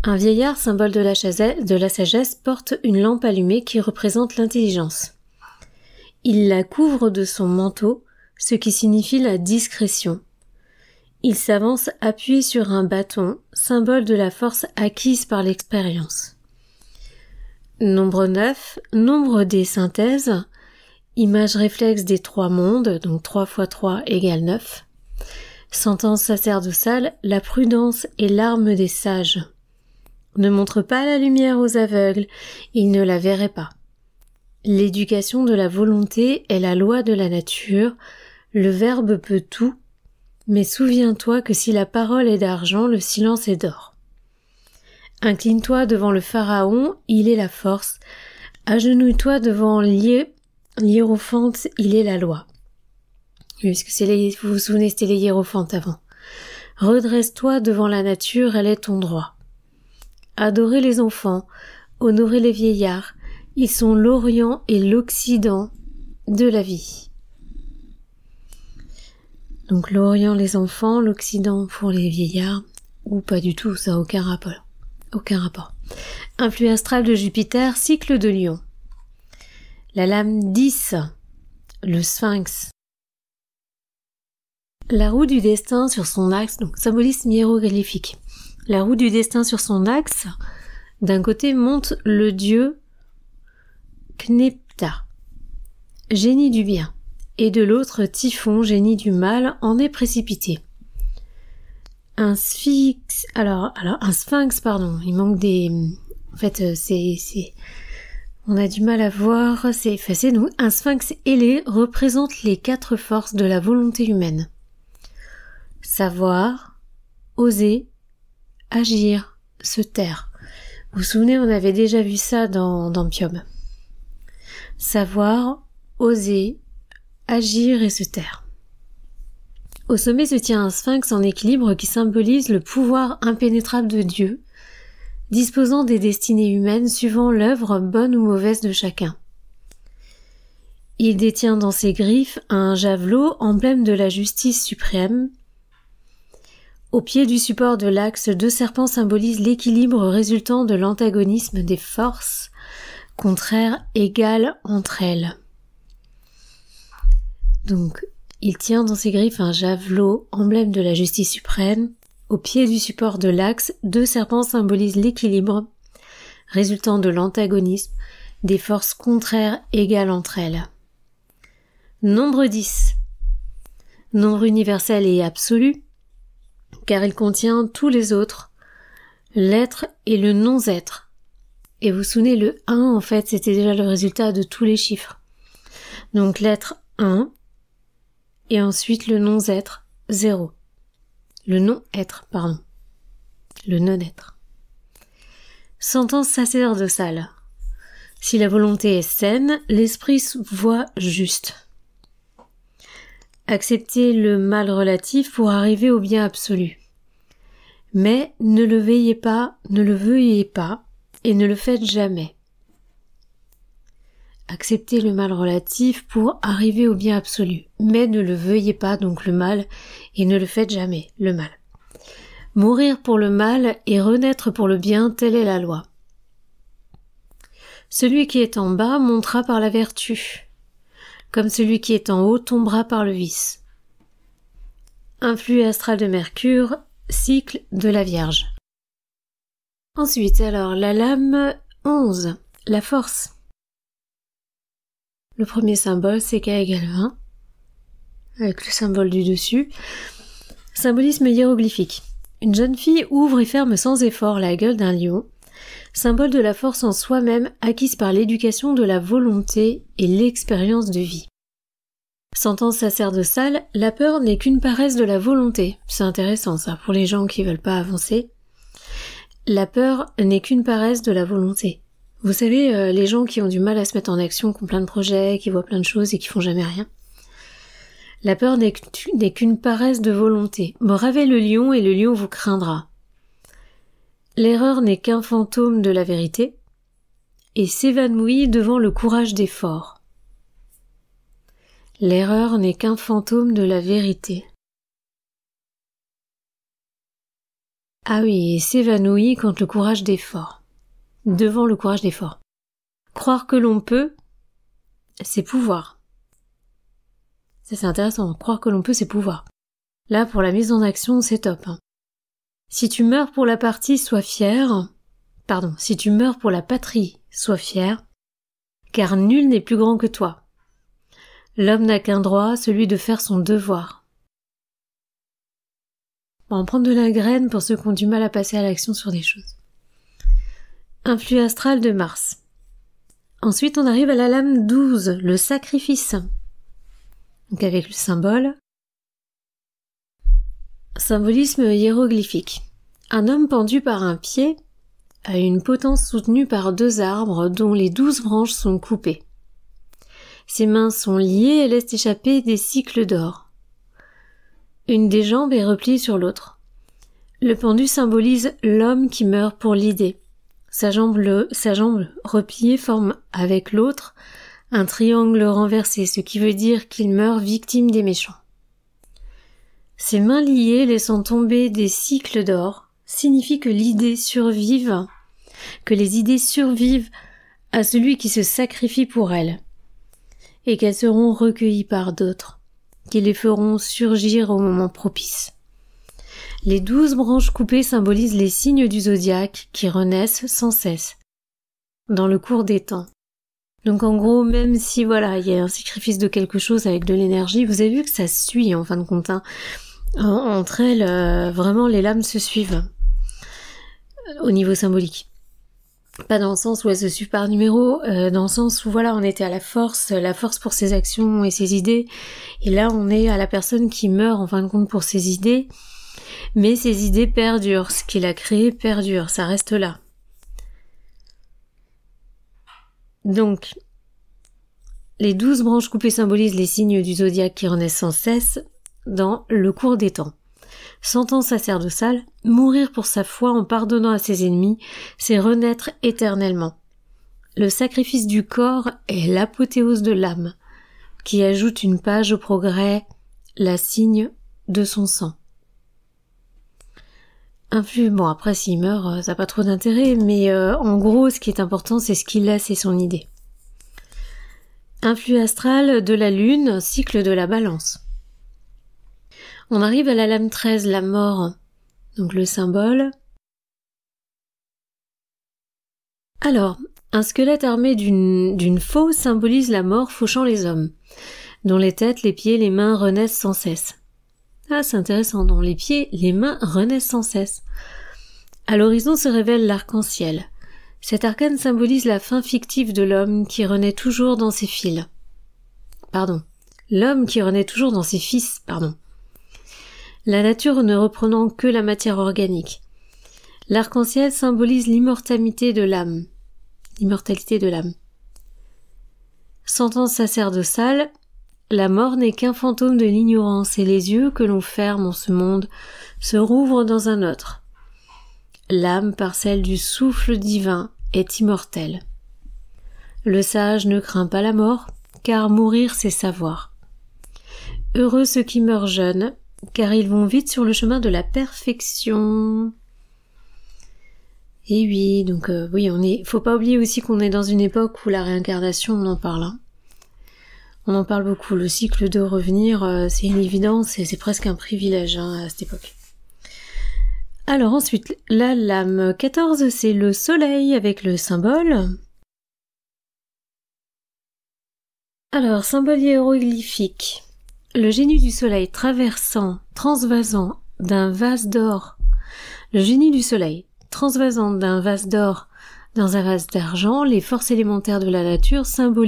Un vieillard, symbole de la sagesse, porte une lampe allumée qui représente l'intelligence. Il la couvre de son manteau, ce qui signifie la discrétion. Il s'avance appuyé sur un bâton, symbole de la force acquise par l'expérience. Nombre 9, nombre des synthèses, image réflexe des trois mondes, donc 3 x 3 égale 9. Sentence sacerdotale, la prudence est l'arme des sages. Ne montre pas la lumière aux aveugles, ils ne la verraient pas. L'éducation de la volonté est la loi de la nature, le verbe peut tout, mais souviens-toi que si la parole est d'argent, le silence est d'or. Incline-toi devant le pharaon, il est la force. Agenouille-toi devant l'hiérophante, il est la loi. Puisque vous vous souvenez, c'était les hiérophantes avant. Redresse-toi devant la nature, elle est ton droit. Adorez les enfants, honorez les vieillards, ils sont l'Orient et l'Occident de la vie. Donc l'Orient les enfants, l'Occident pour les vieillards, ou pas du tout, ça n'a aucun rapport. Aucun rapport. Influx astral de Jupiter, cycle de Lion. La lame 10, le Sphinx. La roue du destin sur son axe, donc symbolisme hiéroglyphique. La roue du destin sur son axe, d'un côté monte le dieu Knepta, génie du bien, et de l'autre Typhon, génie du mal, en est précipité. Un sphinx, il manque des, en fait, on a du mal à voir, c'est effacé, donc un sphinx ailé représente les 4 forces de la volonté humaine. Savoir, oser, agir, se taire. Vous vous souvenez, on avait déjà vu ça dans Piob. Savoir, oser, agir et se taire. Au sommet se tient un sphinx en équilibre qui symbolise le pouvoir impénétrable de Dieu, disposant des destinées humaines suivant l'œuvre bonne ou mauvaise de chacun. Il détient dans ses griffes un javelot, emblème de la justice suprême. Au pied du support de l'axe, 2 serpents symbolisent l'équilibre résultant de l'antagonisme des forces contraires égales entre elles. Donc, il tient dans ses griffes un javelot, emblème de la justice suprême. Au pied du support de l'axe, 2 serpents symbolisent l'équilibre résultant de l'antagonisme des forces contraires égales entre elles. Nombre 10. Nombre universel et absolu, car il contient tous les autres, l'être et le non-être. Et vous vous souvenez, le 1, en fait, c'était déjà le résultat de tous les chiffres. Donc l'être 1, et ensuite le non-être 0. Le non-être, pardon. Le non-être. Sentence sacerdotale. Si la volonté est saine, l'esprit voit juste. Acceptez le mal relatif pour arriver au bien absolu. Mais ne le veuillez pas, et ne le faites jamais. Acceptez le mal relatif pour arriver au bien absolu, mais ne le veuillez pas, donc le mal, et ne le faites jamais, le mal. Mourir pour le mal et renaître pour le bien, telle est la loi. Celui qui est en bas montera par la vertu, comme celui qui est en haut tombera par le vice. Influx astral de Mercure, cycle de la Vierge. Ensuite, alors, la lame 11, la force. Le premier symbole, c'est K égale 20, avec le symbole du dessus. Symbolisme hiéroglyphique. Une jeune fille ouvre et ferme sans effort la gueule d'un lion. symbole de la force en soi-même acquise par l'éducation de la volonté et l'expérience de vie. Sentence sacerdotale, la peur n'est qu'une paresse de la volonté. C'est intéressant ça, pour les gens qui veulent pas avancer. La peur n'est qu'une paresse de la volonté. Vous savez, les gens qui ont du mal à se mettre en action, qui ont plein de projets, qui voient plein de choses et qui font jamais rien. La peur n'est qu'une paresse de volonté. Bravez le lion et le lion vous craindra. L'erreur n'est qu'un fantôme de la vérité et s'évanouit devant le courage des forts. L'erreur n'est qu'un fantôme de la vérité. Ah oui, et s'évanouit quand le courage des forts. Devant le courage des forts. Croire que l'on peut, c'est pouvoir. Ça c'est intéressant, croire que l'on peut, c'est pouvoir. Là, pour la mise en action, c'est top. Si tu meurs pour la partie, sois fier. Si tu meurs pour la patrie, sois fier, car nul n'est plus grand que toi. L'homme n'a qu'un droit, celui de faire son devoir. On va prendre de la graine pour ceux qui ont du mal à passer à l'action sur des choses. Influx astral de Mars. Ensuite, on arrive à la lame 12, le sacrifice. Donc avec le symbole. Symbolisme hiéroglyphique. Un homme pendu par un pied a une potence soutenue par 2 arbres dont les 12 branches sont coupées. Ses mains sont liées et laissent échapper des cycles d'or. Une des jambes est repliée sur l'autre. Le pendu symbolise l'homme qui meurt pour l'idée. Sa jambe repliée forme avec l'autre un triangle renversé, ce qui veut dire qu'il meurt victime des méchants. Ses mains liées laissant tomber des cycles d'or signifie que l'idée survive, que les idées survivent à celui qui se sacrifie pour elles, et qu'elles seront recueillies par d'autres, qui les feront surgir au moment propice. Les 12 branches coupées symbolisent les signes du zodiaque qui renaissent sans cesse, dans le cours des temps. Donc en gros, même si il y a un sacrifice de quelque chose avec de l'énergie, vous avez vu que ça suit en fin de compte. Entre elles, vraiment les lames se suivent au niveau symbolique. Pas dans le sens où elles se suivent par numéro, dans le sens où on était à la force pour ses actions et ses idées, et là on est à la personne qui meurt en fin de compte pour ses idées, mais ses idées perdurent, ce qu'il a créé perdure, ça reste là. Donc, les 12 branches coupées symbolisent les signes du zodiaque qui renaissent sans cesse dans le cours des temps. Sentence sacerdotale, mourir pour sa foi en pardonnant à ses ennemis, c'est renaître éternellement. Le sacrifice du corps est l'apothéose de l'âme, qui ajoute une page au progrès, la signe de son sang. Après s'il meurt, ça n'a pas trop d'intérêt, mais en gros, ce qui est important, c'est ce qu'il laisse et son idée. Influx astral de la lune, cycle de la balance. On arrive à la lame 13, la mort, donc le symbole. Alors, un squelette armé d'une faux symbolise la mort fauchant les hommes, dont les têtes, les pieds, les mains renaissent sans cesse. Ah, c'est intéressant, dont les pieds, les mains renaissent sans cesse. À l'horizon se révèle l'arc-en-ciel. Cet arcane symbolise la fin fictive de l'homme qui renaît toujours dans ses fils. L'homme qui renaît toujours dans ses fils, La nature ne reprenant que la matière organique. L'arc-en-ciel symbolise l'immortalité de l'âme. Sentence sacerdotale, la mort n'est qu'un fantôme de l'ignorance et les yeux que l'on ferme en ce monde se rouvrent dans un autre. L'âme, par celle du souffle divin, est immortelle. Le sage ne craint pas la mort, car mourir c'est savoir. Heureux ceux qui meurent jeunes, car ils vont vite sur le chemin de la perfection. Et oui, donc faut pas oublier aussi qu'on est dans une époque où la réincarnation, on en parle. On en parle beaucoup. Le cycle de revenir, c'est une évidence et c'est presque un privilège à cette époque. Alors ensuite, la lame 14, c'est le soleil avec le symbole. Alors, symbole hiéroglyphique. Le génie du soleil transvasant d'un vase d'or. Le génie du soleil, transvasant d'un vase d'or Dans un vase d'argent, les forces élémentaires de la nature symbolent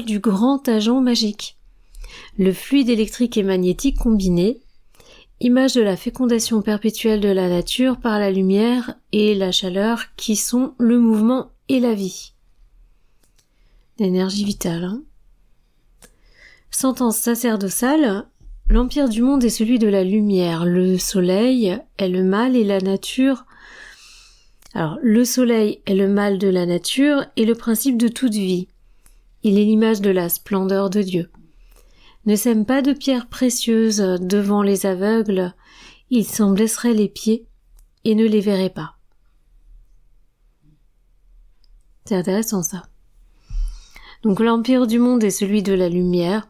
du grand agent magique. Le fluide électrique et magnétique combiné, image de la fécondation perpétuelle de la nature par la lumière et la chaleur qui sont le mouvement et la vie. L'énergie vitale. Sentence sacerdotale, l'empire du monde est celui de la lumière, le soleil est le mal et la nature. Alors, le soleil est le mal de la nature et le principe de toute vie. Il est l'image de la splendeur de Dieu. Ne sème pas de pierres précieuses devant les aveugles, ils s'en blesseraient les pieds et ne les verraient pas. C'est intéressant ça. Donc l'empire du monde est celui de la lumière,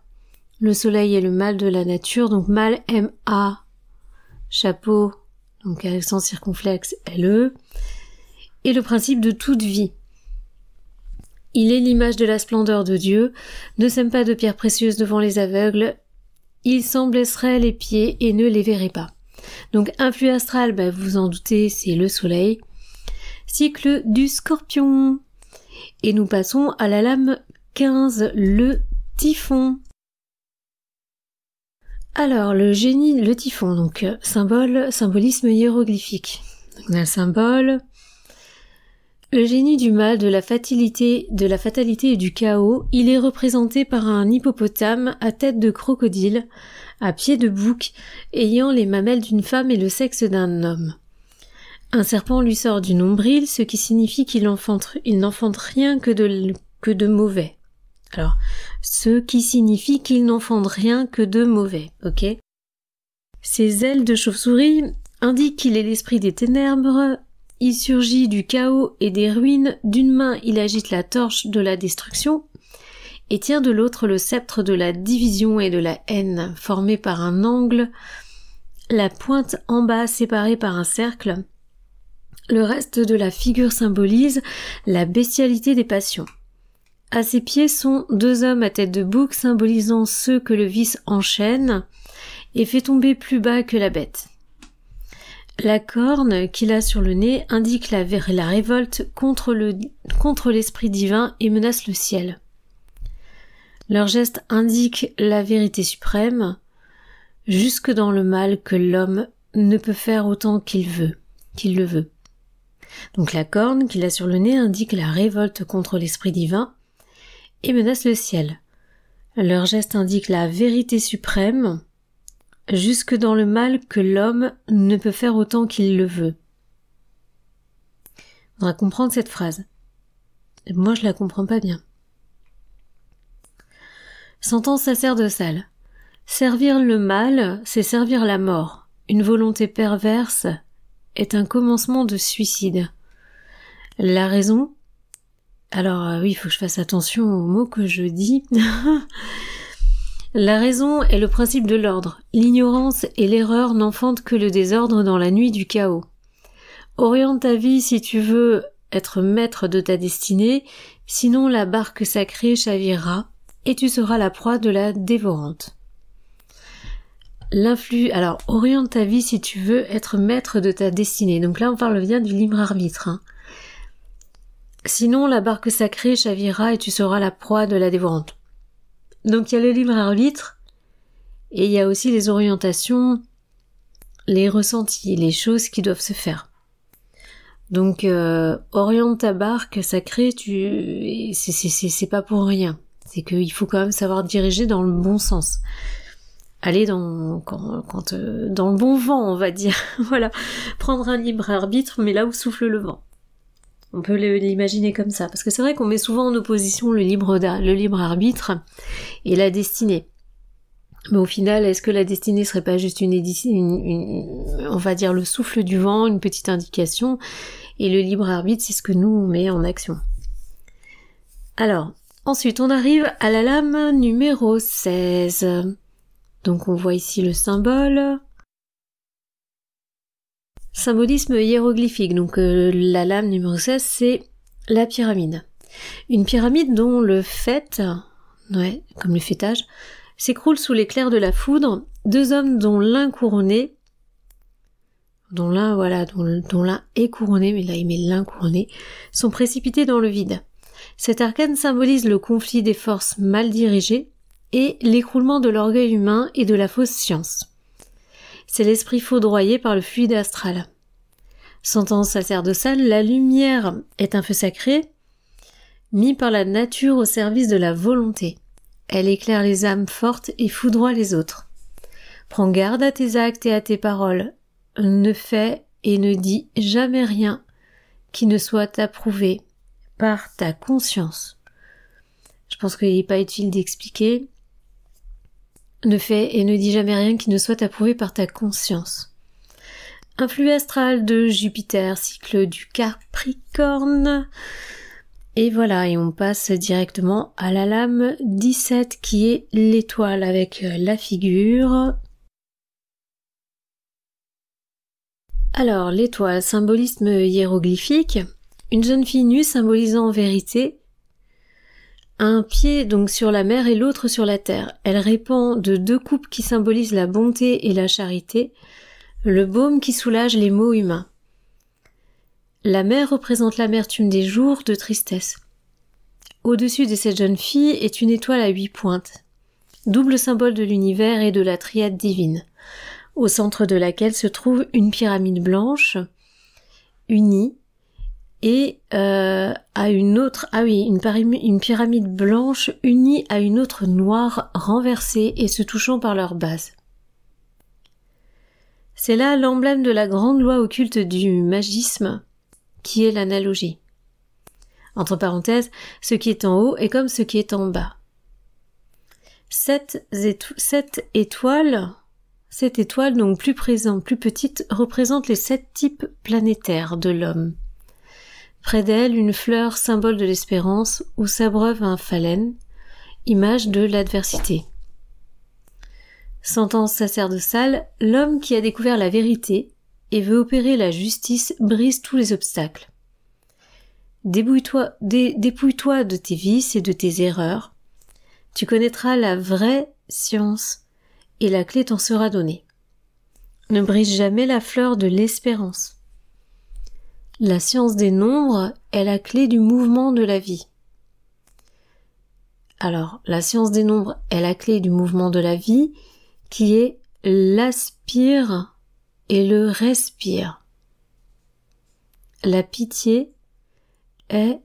le soleil est le mal de la nature, donc mal M-A, chapeau, donc accent circonflexe L-E, et le principe de toute vie. Il est l'image de la splendeur de Dieu, ne sème pas de pierres précieuses devant les aveugles, il s'en blesserait les pieds et ne les verrait pas. Donc influx astral, vous en doutez, c'est le soleil. Cycle du Scorpion. Et nous passons à la lame 15, le typhon. Alors, le génie, le typhon, donc symbolisme hiéroglyphique. Donc, on a le symbole. Le génie du mal, de la fatalité et du chaos, il est représenté par un hippopotame à tête de crocodile, à pied de bouc, ayant les mamelles d'une femme et le sexe d'un homme. Un serpent lui sort du nombril, ce qui signifie qu'il n'enfante rien que de mauvais. Alors, ce qui signifie qu'il n'enfante rien que de mauvais, ok? Ses ailes de chauve-souris indiquent qu'il est l'esprit des ténèbres. Il surgit du chaos et des ruines, d'une main il agite la torche de la destruction, et tient de l'autre le sceptre de la division et de la haine, formé par un angle, la pointe en bas séparée par un cercle. Le reste de la figure symbolise la bestialité des passions. À ses pieds sont deux hommes à tête de bouc, symbolisant ceux que le vice enchaîne et fait tomber plus bas que la bête. La corne qu'il a sur le nez indique la révolte contre l'esprit divin et menace le ciel. Leur geste indique la vérité suprême, jusque dans le mal que l'homme ne peut faire autant qu'il le veut. Donc la corne qu'il a sur le nez indique la révolte contre l'esprit divin et menace le ciel. Leur geste indique la vérité suprême, jusque dans le mal que l'homme ne peut faire autant qu'il le veut. On va comprendre cette phrase. Moi, je la comprends pas bien. Sentence sacerdotale. Servir le mal, c'est servir la mort. Une volonté perverse est un commencement de suicide. La raison? Alors oui, il faut que je fasse attention aux mots que je dis. La raison est le principe de l'ordre. L'ignorance et l'erreur n'enfantent que le désordre dans la nuit du chaos. Oriente ta vie si tu veux être maître de ta destinée, sinon la barque sacrée chavirera et tu seras la proie de la dévorante. Alors, oriente ta vie si tu veux être maître de ta destinée. Donc là, on parle bien du libre arbitre. Sinon, la barque sacrée chavirera et tu seras la proie de la dévorante. Donc il y a le libre arbitre et il y a aussi les orientations, les ressentis, les choses qui doivent se faire. Donc oriente ta barque sacrée, c'est pas pour rien. C'est qu'il faut quand même savoir diriger dans le bon sens. Aller dans le bon vent, on va dire. Voilà, prendre un libre arbitre, mais là où souffle le vent. On peut l'imaginer comme ça, parce que c'est vrai qu'on met souvent en opposition le libre arbitre et la destinée. Mais au final, est-ce que la destinée serait pas juste on va dire le souffle du vent, une petite indication, et le libre arbitre, c'est ce que nous on met en action. Alors, ensuite on arrive à la lame numéro 16. Donc on voit ici le symbole. Symbolisme hiéroglyphique, donc la lame numéro 16, c'est la pyramide. Une pyramide dont le faîte, comme le fêtage, s'écroule sous l'éclair de la foudre, deux hommes dont l'un couronné, dont l'un est couronné, mais là il met l'un couronné, sont précipités dans le vide. Cet arcane symbolise le conflit des forces mal dirigées et l'écroulement de l'orgueil humain et de la fausse science. C'est l'esprit foudroyé par le fluide astral. Sentence sacerdotale, la lumière est un feu sacré, mis par la nature au service de la volonté. Elle éclaire les âmes fortes et foudroie les autres. Prends garde à tes actes et à tes paroles. Ne fais et ne dis jamais rien qui ne soit approuvé par ta conscience. Je pense qu'il n'est pas utile d'expliquer. Ne fais et ne dis jamais rien qui ne soit approuvé par ta conscience. Influx astral de Jupiter, cycle du Capricorne. Et voilà, et on passe directement à la lame 17 qui est l'étoile avec la figure. Alors, l'étoile, symbolisme hiéroglyphique. Une jeune fille nue symbolisant en vérité un pied donc sur la mer et l'autre sur la terre. Elle répand de deux coupes qui symbolisent la bonté et la charité, le baume qui soulage les maux humains. La mer représente l'amertume des jours de tristesse. Au-dessus de cette jeune fille est une étoile à 8 pointes, double symbole de l'univers et de la triade divine, au centre de laquelle se trouve une pyramide blanche, unie, et à une autre, une pyramide blanche unie à une autre noire renversée et se touchant par leur base. C'est là l'emblème de la grande loi occulte du magisme, qui est l'analogie. Entre parenthèses, ce qui est en haut est comme ce qui est en bas. Cette étoile, donc plus petite, représente les 7 types planétaires de l'homme. Près d'elle, une fleur, symbole de l'espérance, où s'abreuve un phalène, image de l'adversité. Sentence sacerdotale, l'homme qui a découvert la vérité et veut opérer la justice brise tous les obstacles. Dépouille-toi de tes vices et de tes erreurs. Tu connaîtras la vraie science et la clé t'en sera donnée. Ne brise jamais la fleur de l'espérance. La science des nombres est la clé du mouvement de la vie. Alors, la science des nombres est la clé du mouvement de la vie qui est l'aspire et le respire. La pitié est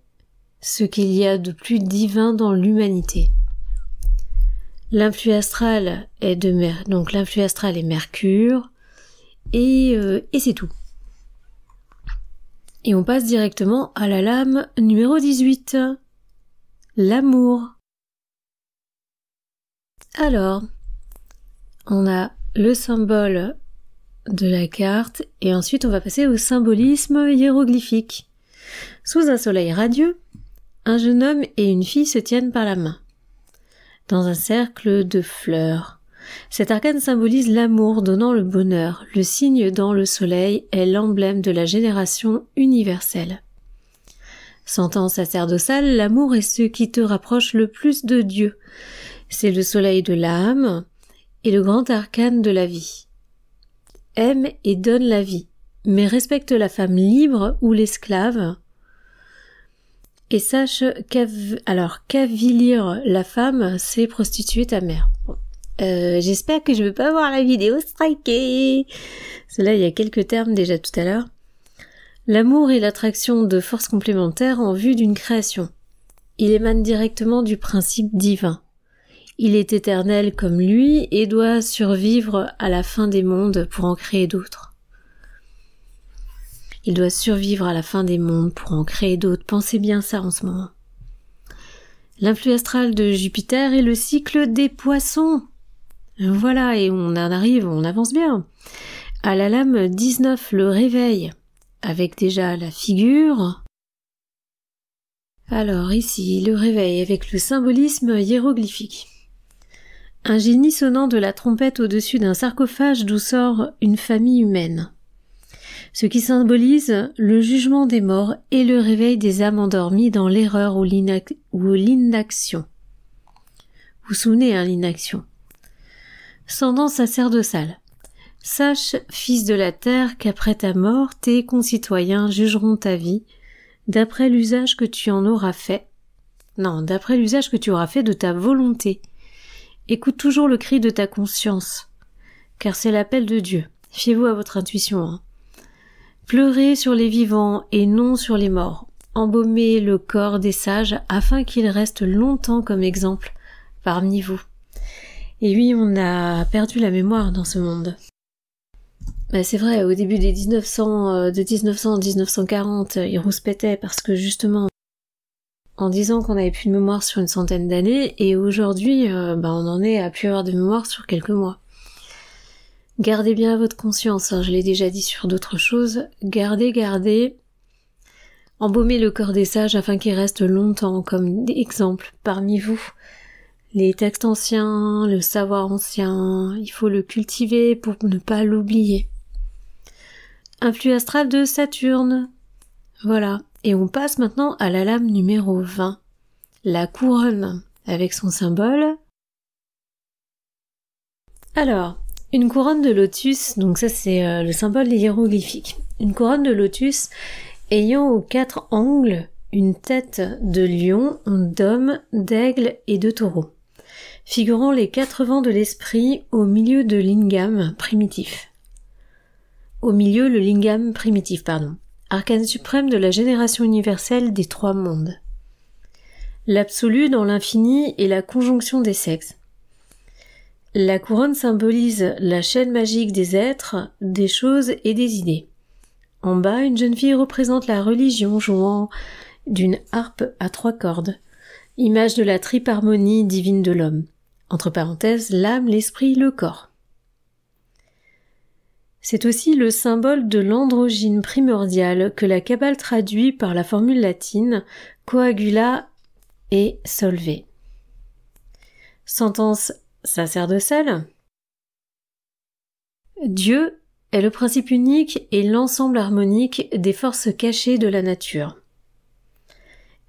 ce qu'il y a de plus divin dans l'humanité. L'influx astral est Mercure et c'est tout. Et on passe directement à la lame numéro 18. L'amour. Alors, on a le symbole de la carte et ensuite on va passer au symbolisme hiéroglyphique. Sous un soleil radieux, un jeune homme et une fille se tiennent par la main, dans un cercle de fleurs. Cet arcane symbolise l'amour donnant le bonheur. Le signe dans le soleil est l'emblème de la génération universelle. Sentence sacerdotale, l'amour est ce qui te rapproche le plus de Dieu. C'est le soleil de l'âme et le grand arcane de la vie. Aime et donne la vie, mais respecte la femme libre ou l'esclave. Et sache qu'avilir la femme, c'est prostituer ta mère. Bon. J'espère que je ne vais pas voir la vidéo strikée. Cela, il y a quelques termes déjà tout à l'heure. L'amour est l'attraction de forces complémentaires en vue d'une création. Il émane directement du principe divin. Il est éternel comme lui et doit survivre à la fin des mondes pour en créer d'autres. Il doit survivre à la fin des mondes pour en créer d'autres. Pensez bien ça en ce moment. L'influx astral de Jupiter est le cycle des poissons. Voilà, et on avance bien. À la lame 19, le réveil, avec déjà la figure. Alors ici, le réveil avec le symbolisme hiéroglyphique. Un génie sonnant de la trompette au-dessus d'un sarcophage d'où sort une famille humaine. Ce qui symbolise le jugement des morts et le réveil des âmes endormies dans l'erreur ou l'inaction. Vous vous souvenez, l'inaction. Ascendant sacerdotale. Sache, fils de la terre, qu'après ta mort, tes concitoyens jugeront ta vie, d'après l'usage que tu en auras fait. Non, d'après l'usage que tu auras fait de ta volonté. Écoute toujours le cri de ta conscience, car c'est l'appel de Dieu. Fiez-vous à votre intuition, hein. Pleurez sur les vivants et non sur les morts. Embaumez le corps des sages afin qu'ils restent longtemps comme exemple parmi vous. Et oui, on a perdu la mémoire dans ce monde. C'est vrai, au début des 1900, de 1900 à 1940, ils rouspétaient parce que justement, en disant qu'on n'avait plus de mémoire sur une centaine d'années, et aujourd'hui, on en est à plus avoir de mémoire sur quelques mois. Gardez bien votre conscience, hein, je l'ai déjà dit sur d'autres choses, gardez, embaumez le corps des sages afin qu'il reste longtemps comme exemple parmi vous. Les textes anciens, le savoir ancien, il faut le cultiver pour ne pas l'oublier. Influx astral de Saturne. Voilà. Et on passe maintenant à la lame numéro 20. La couronne, avec son symbole. Alors, une couronne de lotus, donc ça c'est le symbole hiéroglyphique. Une couronne de lotus ayant aux 4 angles une tête de lion, d'homme, d'aigle et de taureau, figurant les 4 vents de l'esprit au milieu de lingam primitif. Arcane suprême de la génération universelle des 3 mondes. L'absolu dans l'infini et la conjonction des sexes. La couronne symbolise la chaîne magique des êtres, des choses et des idées. En bas, une jeune fille représente la religion jouant d'une harpe à 3 cordes, image de la triple harmonie divine de l'homme. Entre parenthèses, l'âme, l'esprit, le corps. C'est aussi le symbole de l'androgyne primordial que la Kabbale traduit par la formule latine coagula et solve. Sentence sacerdotale. Dieu est le principe unique et l'ensemble harmonique des forces cachées de la nature.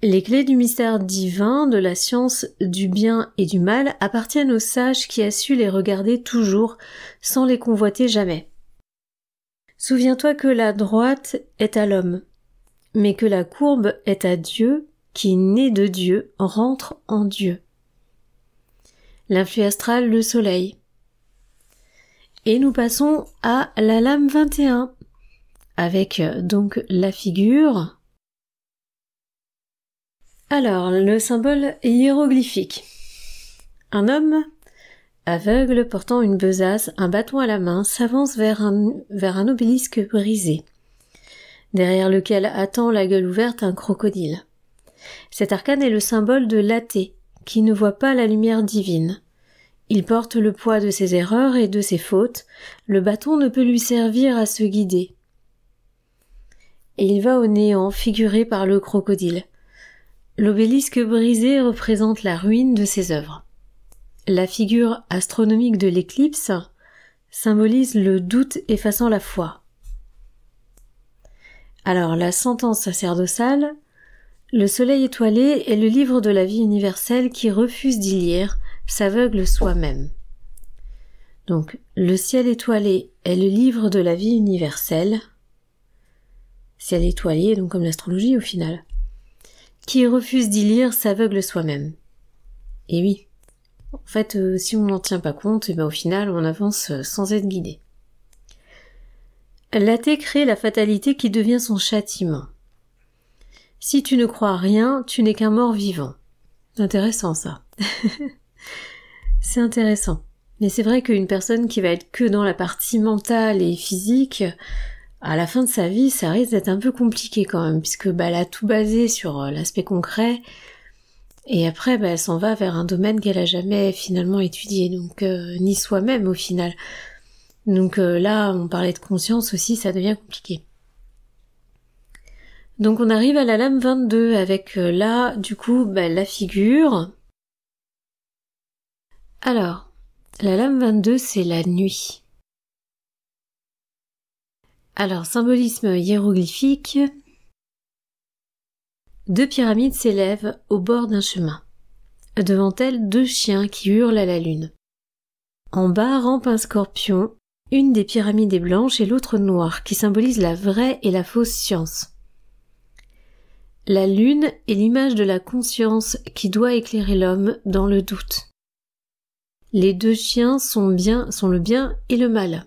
Les clés du mystère divin, de la science du bien et du mal appartiennent aux sages qui a su les regarder toujours sans les convoiter jamais. Souviens-toi que la droite est à l'homme, mais que la courbe est à Dieu, qui, né de Dieu, rentre en Dieu. L'influx astral, le soleil. Et nous passons à la lame 21, avec donc la figure. Alors, le symbole hiéroglyphique. Un homme aveugle portant une besace, un bâton à la main, s'avance vers un obélisque brisé, derrière lequel attend la gueule ouverte un crocodile. Cet arcane est le symbole de l'athée, qui ne voit pas la lumière divine. Il porte le poids de ses erreurs et de ses fautes, le bâton ne peut lui servir à se guider. Et il va au néant, figuré par le crocodile. L'obélisque brisé représente la ruine de ses œuvres. La figure astronomique de l'éclipse symbolise le doute effaçant la foi. Alors, la sentence sacerdotale, le soleil étoilé est le livre de la vie universelle qui refuse d'y lire, s'aveugle soi-même. Donc, le ciel étoilé est le livre de la vie universelle, ciel étoilé, donc comme l'astrologie au final, qui refuse d'y lire, s'aveugle soi-même. Et oui. En fait, si on n'en tient pas compte, au final, on avance sans être guidé. L'athée crée la fatalité qui devient son châtiment. Si tu ne crois rien, tu n'es qu'un mort vivant. Intéressant, ça. C'est intéressant. Mais c'est vrai qu'une personne qui va être que dans la partie mentale et physique, à la fin de sa vie, ça risque d'être un peu compliqué quand même, puisque elle a tout basé sur l'aspect concret, et après, elle s'en va vers un domaine qu'elle a jamais finalement étudié, donc ni soi-même au final. Donc là, on parlait de conscience aussi, ça devient compliqué. Donc on arrive à la lame 22 avec là, du coup, la figure. Alors, la lame 22, c'est la nuit. Alors, symbolisme hiéroglyphique. 2 pyramides s'élèvent au bord d'un chemin. Devant elles, 2 chiens qui hurlent à la lune. En bas rampe un scorpion, Une des pyramides est blanche et l'autre noire, qui symbolise la vraie et la fausse science. La lune est l'image de la conscience qui doit éclairer l'homme dans le doute. Les deux chiens sont le bien et le mal,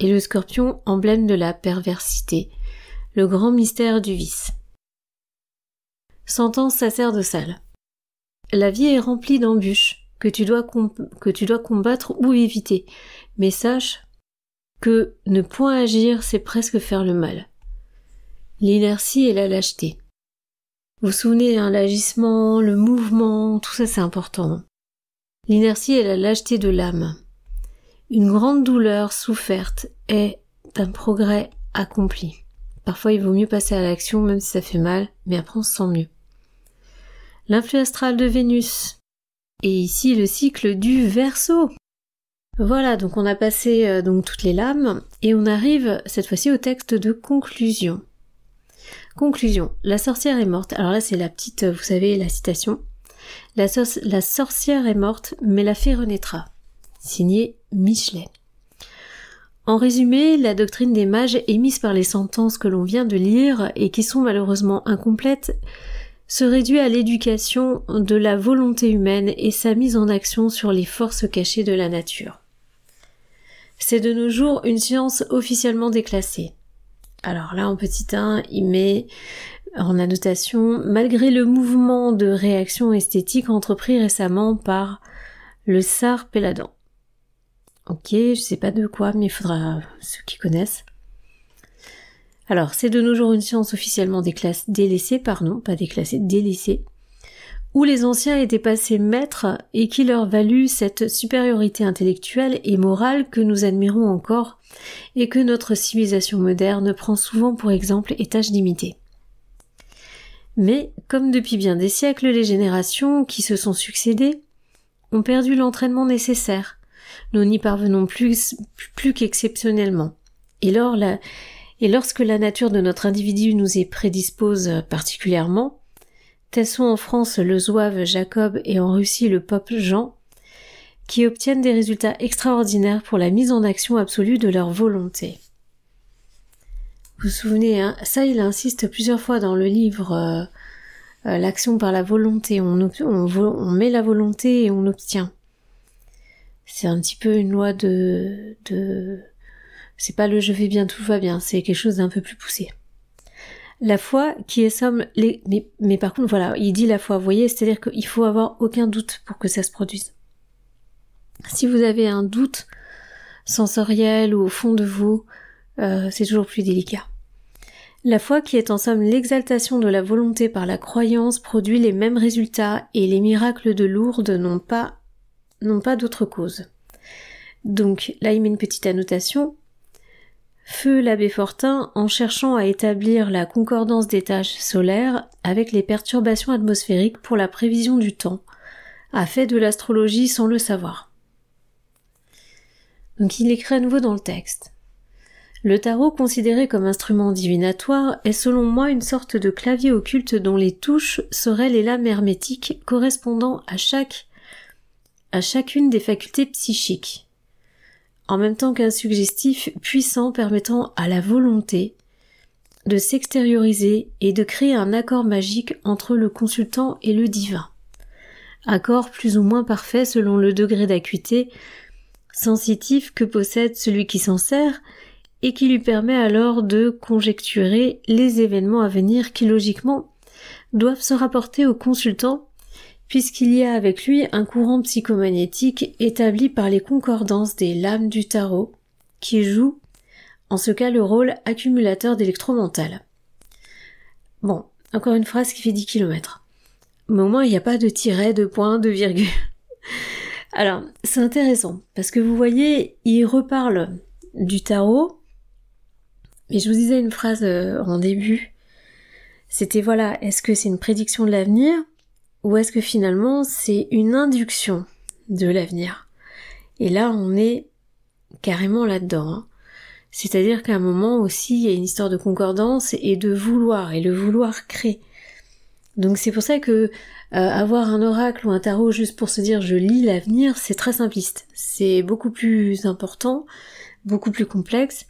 et le scorpion emblème de la perversité, le grand mystère du vice. Sentence sacerdotale. La vie est remplie d'embûches que tu dois combattre ou éviter, mais sache que ne point agir, c'est presque faire le mal. L'inertie et la lâcheté. Vous vous souvenez, l'agissement, le mouvement, tout ça c'est important. L'inertie et la lâcheté de l'âme. Une grande douleur soufferte est un progrès accompli. Parfois il vaut mieux passer à l'action même si ça fait mal, mais après on se sent mieux. L'influx astral de Vénus. Et ici le cycle du Verseau. Voilà, donc on a passé toutes les lames et on arrive cette fois-ci au texte de conclusion. Conclusion. La sorcière est morte. Alors là c'est la petite, vous savez, la citation. La sorcière est morte, mais la fée renaîtra. Signé Michelet. En résumé, la doctrine des mages émise par les sentences que l'on vient de lire et qui sont malheureusement incomplètes se réduit à l'éducation de la volonté humaine et sa mise en action sur les forces cachées de la nature. C'est de nos jours une science officiellement déclassée. Alors là, en petit 1, il met en annotation « Malgré le mouvement de réaction esthétique entrepris récemment par le Tsar Péladan ». Ok, je sais pas de quoi, mais il faudra ceux qui connaissent. Alors, c'est de nos jours une science officiellement délaissée, où les anciens étaient passés maîtres et qui leur valut cette supériorité intellectuelle et morale que nous admirons encore et que notre civilisation moderne prend souvent pour exemple et tâche d'imiter. Mais, comme depuis bien des siècles, les générations qui se sont succédées ont perdu l'entraînement nécessaire. Nous n'y parvenons plus qu'exceptionnellement. Et lorsque la nature de notre individu nous y prédispose particulièrement, tels sont en France le zouave Jacob et en Russie le pope Jean, qui obtiennent des résultats extraordinaires pour la mise en action absolue de leur volonté. Vous vous souvenez, ça il insiste plusieurs fois dans le livre l'action par la volonté, on met la volonté et on obtient. C'est un petit peu une loi c'est pas le je vais bien, tout va bien, c'est quelque chose d'un peu plus poussé. La foi qui est somme mais par contre voilà, il dit la foi, vous voyez, c'est-à-dire qu'il faut avoir aucun doute pour que ça se produise. Si vous avez un doute sensoriel ou au fond de vous, c'est toujours plus délicat. La foi qui est en somme l'exaltation de la volonté par la croyance produit les mêmes résultats et les miracles de Lourdes n'ont pas d'autre cause. Donc là il met une petite annotation. Feu l'abbé Fortin, en cherchant à établir la concordance des tâches solaires avec les perturbations atmosphériques pour la prévision du temps, a fait de l'astrologie sans le savoir. Donc il écrit à nouveau dans le texte. Le tarot, considéré comme instrument divinatoire, est selon moi une sorte de clavier occulte dont les touches seraient les lames hermétiques correspondant à chacune des facultés psychiques, en même temps qu'un suggestif puissant permettant à la volonté de s'extérioriser et de créer un accord magique entre le consultant et le divin. Accord plus ou moins parfait selon le degré d'acuité sensitif que possède celui qui s'en sert et qui lui permet alors de conjecturer les événements à venir qui logiquement doivent se rapporter au consultant puisqu'il y a avec lui un courant psychomagnétique établi par les concordances des lames du tarot qui joue en ce cas le rôle accumulateur d'électromental. Bon, encore une phrase qui fait 10 km. Mais au moins il n'y a pas de tiret, de point, de virgule. Alors, c'est intéressant, parce que vous voyez, il reparle du tarot, mais je vous disais une phrase en début, c'était voilà, est-ce que c'est une prédiction de l'avenir, ou est-ce que finalement c'est une induction de l'avenir? Et là, on est carrément là-dedans, hein. C'est-à-dire qu'à un moment aussi, il y a une histoire de concordance et de vouloir, et le vouloir crée. Donc c'est pour ça que avoir un oracle ou un tarot juste pour se dire je lis l'avenir, c'est très simpliste. C'est beaucoup plus important beaucoup plus complexe.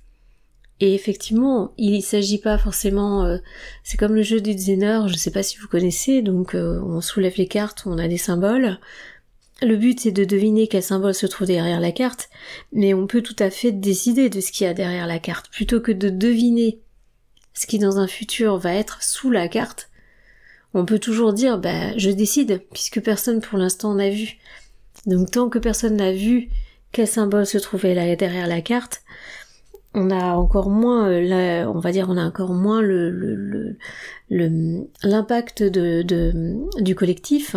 Et effectivement, il s'agit pas forcément... c'est comme le jeu du Zener, je sais pas si vous connaissez, donc on soulève les cartes, on a des symboles. Le but c'est de deviner quel symbole se trouve derrière la carte, mais on peut tout à fait décider de ce qu'il y a derrière la carte. Plutôt que de deviner ce qui dans un futur va être sous la carte, on peut toujours dire je décide, puisque personne pour l'instant n'a vu. Donc tant que personne n'a vu quel symbole se trouvait là derrière la carte, on a encore moins l'impact du collectif.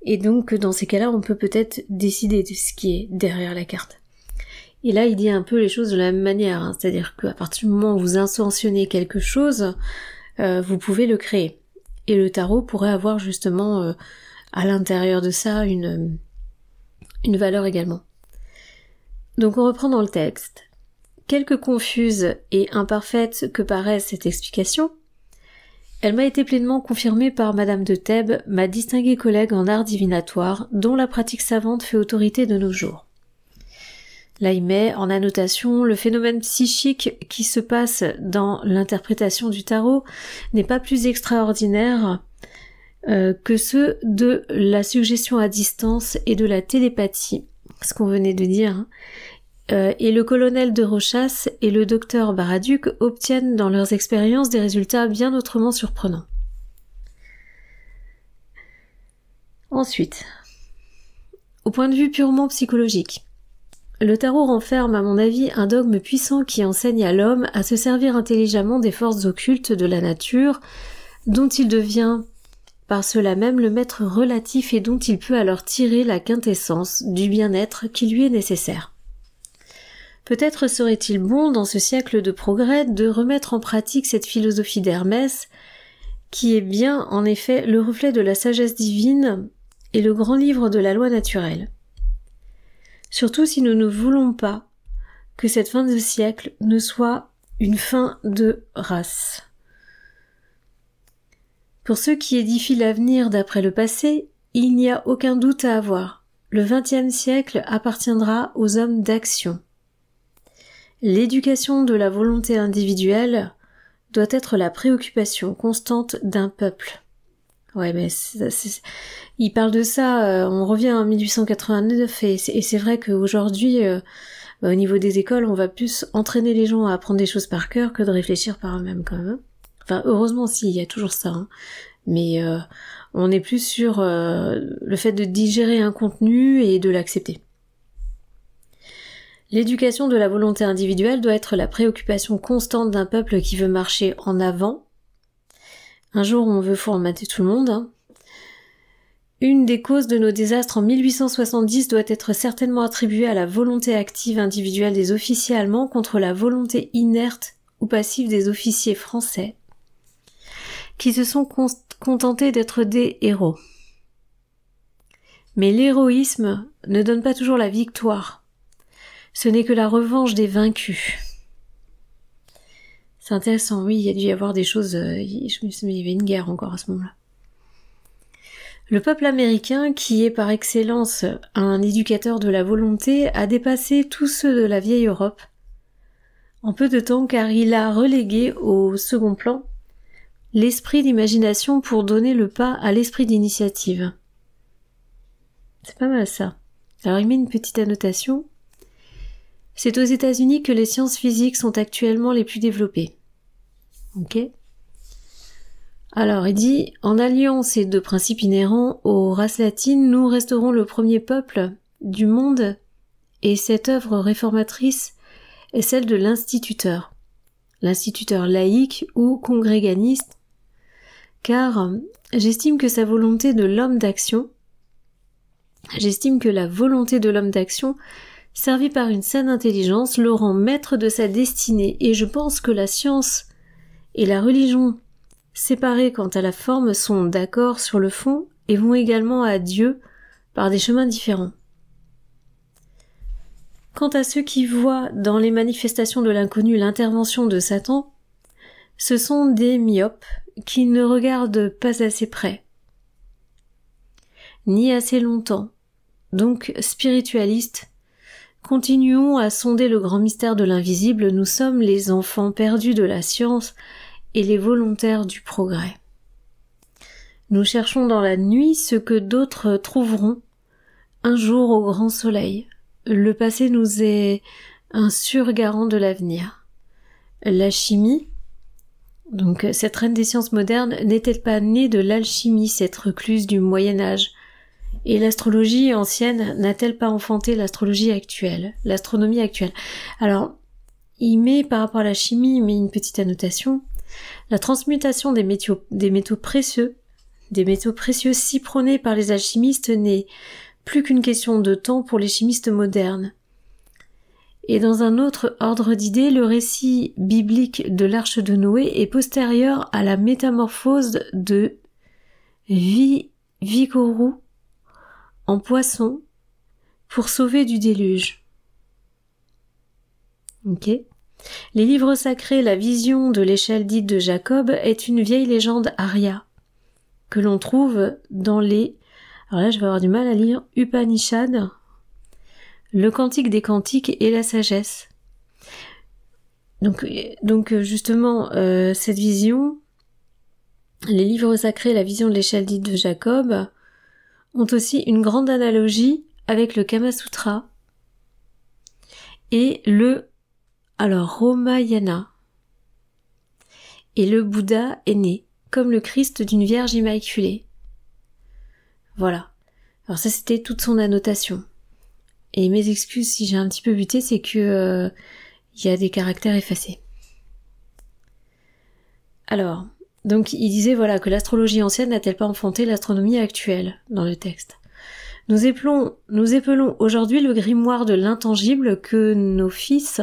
Et donc dans ces cas-là, on peut peut-être décider de ce qui est derrière la carte. Et là, il dit un peu les choses de la même manière, hein. C'est-à-dire qu'à partir du moment où vous intentionnez quelque chose, vous pouvez le créer. Et le tarot pourrait avoir justement à l'intérieur de ça une valeur également. Donc on reprend dans le texte. Quelque confuse et imparfaite que paraisse cette explication, elle m'a été pleinement confirmée par Madame de Thèbes, ma distinguée collègue en art divinatoire, dont la pratique savante fait autorité de nos jours. Là, il met en annotation le phénomène psychique qui se passe dans l'interprétation du tarot n'est pas plus extraordinaire que ceux de la suggestion à distance et de la télépathie, ce qu'on venait de dire, hein. Et le colonel de Rochas et le docteur Baraduc obtiennent dans leurs expériences des résultats bien autrement surprenants. Ensuite, au point de vue purement psychologique, le tarot renferme à mon avis un dogme puissant qui enseigne à l'homme à se servir intelligemment des forces occultes de la nature, dont il devient par cela même le maître relatif et dont il peut alors tirer la quintessence du bien-être qui lui est nécessaire. Peut-être serait-il bon, dans ce siècle de progrès, de remettre en pratique cette philosophie d'Hermès, qui est bien, en effet, le reflet de la sagesse divine et le grand livre de la loi naturelle. Surtout si nous ne voulons pas que cette fin de siècle ne soit une fin de race. Pour ceux qui édifient l'avenir d'après le passé, il n'y a aucun doute à avoir. Le XXe siècle appartiendra aux hommes d'action. L'éducation de la volonté individuelle doit être la préoccupation constante d'un peuple. Ouais, mais il parle de ça, on revient en 1889, et c'est vrai qu'aujourd'hui, au niveau des écoles, on va plus entraîner les gens à apprendre des choses par cœur que de réfléchir par eux-mêmes, quand même. Enfin, heureusement, si, il y a toujours ça, hein. Mais on est plus sur le fait de digérer un contenu et de l'accepter. L'éducation de la volonté individuelle doit être la préoccupation constante d'un peuple qui veut marcher en avant. Un jour, on veut formater tout le monde, hein. Une des causes de nos désastres en 1870 doit être certainement attribuée à la volonté active individuelle des officiers allemands contre la volonté inerte ou passive des officiers français, qui se sont contentés d'être des héros. Mais l'héroïsme ne donne pas toujours la victoire. Ce n'est que la revanche des vaincus. C'est intéressant, oui, il y a dû y avoir des choses... je me suis dit, il y avait une guerre encore à ce moment-là. Le peuple américain, qui est par excellence un éducateur de la volonté, a dépassé tous ceux de la vieille Europe en peu de temps, car il a relégué au second plan l'esprit d'imagination pour donner le pas à l'esprit d'initiative. C'est pas mal ça. Alors il met une petite annotation. C'est aux États-Unis que les sciences physiques sont actuellement les plus développées. Ok. Alors il dit, en alliant ces deux principes inhérents aux races latines, nous resterons le premier peuple du monde, et cette œuvre réformatrice est celle de l'instituteur laïque ou congréganiste, car j'estime que la volonté de l'homme d'action, servi par une saine intelligence, le rend maître de sa destinée, et je pense que la science et la religion, séparées quant à la forme, sont d'accord sur le fond et vont également à Dieu par des chemins différents. Quant à ceux qui voient dans les manifestations de l'inconnu l'intervention de Satan, ce sont des myopes qui ne regardent pas assez près, ni assez longtemps, donc spiritualistes, Continuons à sonder le grand mystère de l'invisible, nous sommes les enfants perdus de la science et les volontaires du progrès. Nous cherchons dans la nuit ce que d'autres trouveront un jour au grand soleil. Le passé nous est un sûr garant de l'avenir. La chimie, donc cette reine des sciences modernes, n'est-elle pas née de l'alchimie, cette recluse du Moyen-Âge? Et l'astrologie ancienne n'a-t-elle pas enfanté l'astrologie actuelle, l'astronomie actuelle? Alors, il met par rapport à la chimie, il met une petite annotation. La transmutation des métaux précieux si prônés par les alchimistes n'est plus qu'une question de temps pour les chimistes modernes. Et dans un autre ordre d'idées, le récit biblique de l'arche de Noé est postérieur à la métamorphose de Vigourou en poisson pour sauver du déluge. Ok. Les livres sacrés, la vision de l'échelle dite de Jacob est une vieille légende aria que l'on trouve dans les, alors là je vais avoir du mal à lire, Upanishads, le cantique des cantiques et la sagesse. Donc justement, cette vision, les livres sacrés, la vision de l'échelle dite de Jacob, ont aussi une grande analogie avec le Kama Sutra et le Ramayana. Et le Bouddha est né, comme le Christ d'une Vierge immaculée. Voilà. Alors ça c'était toute son annotation. Et mes excuses si j'ai un petit peu buté, c'est que y a des caractères effacés. Alors, donc il disait voilà que l'astrologie ancienne n'a-t-elle pas enfanté l'astronomie actuelle dans le texte. Nous épelons aujourd'hui le grimoire de l'intangible que nos fils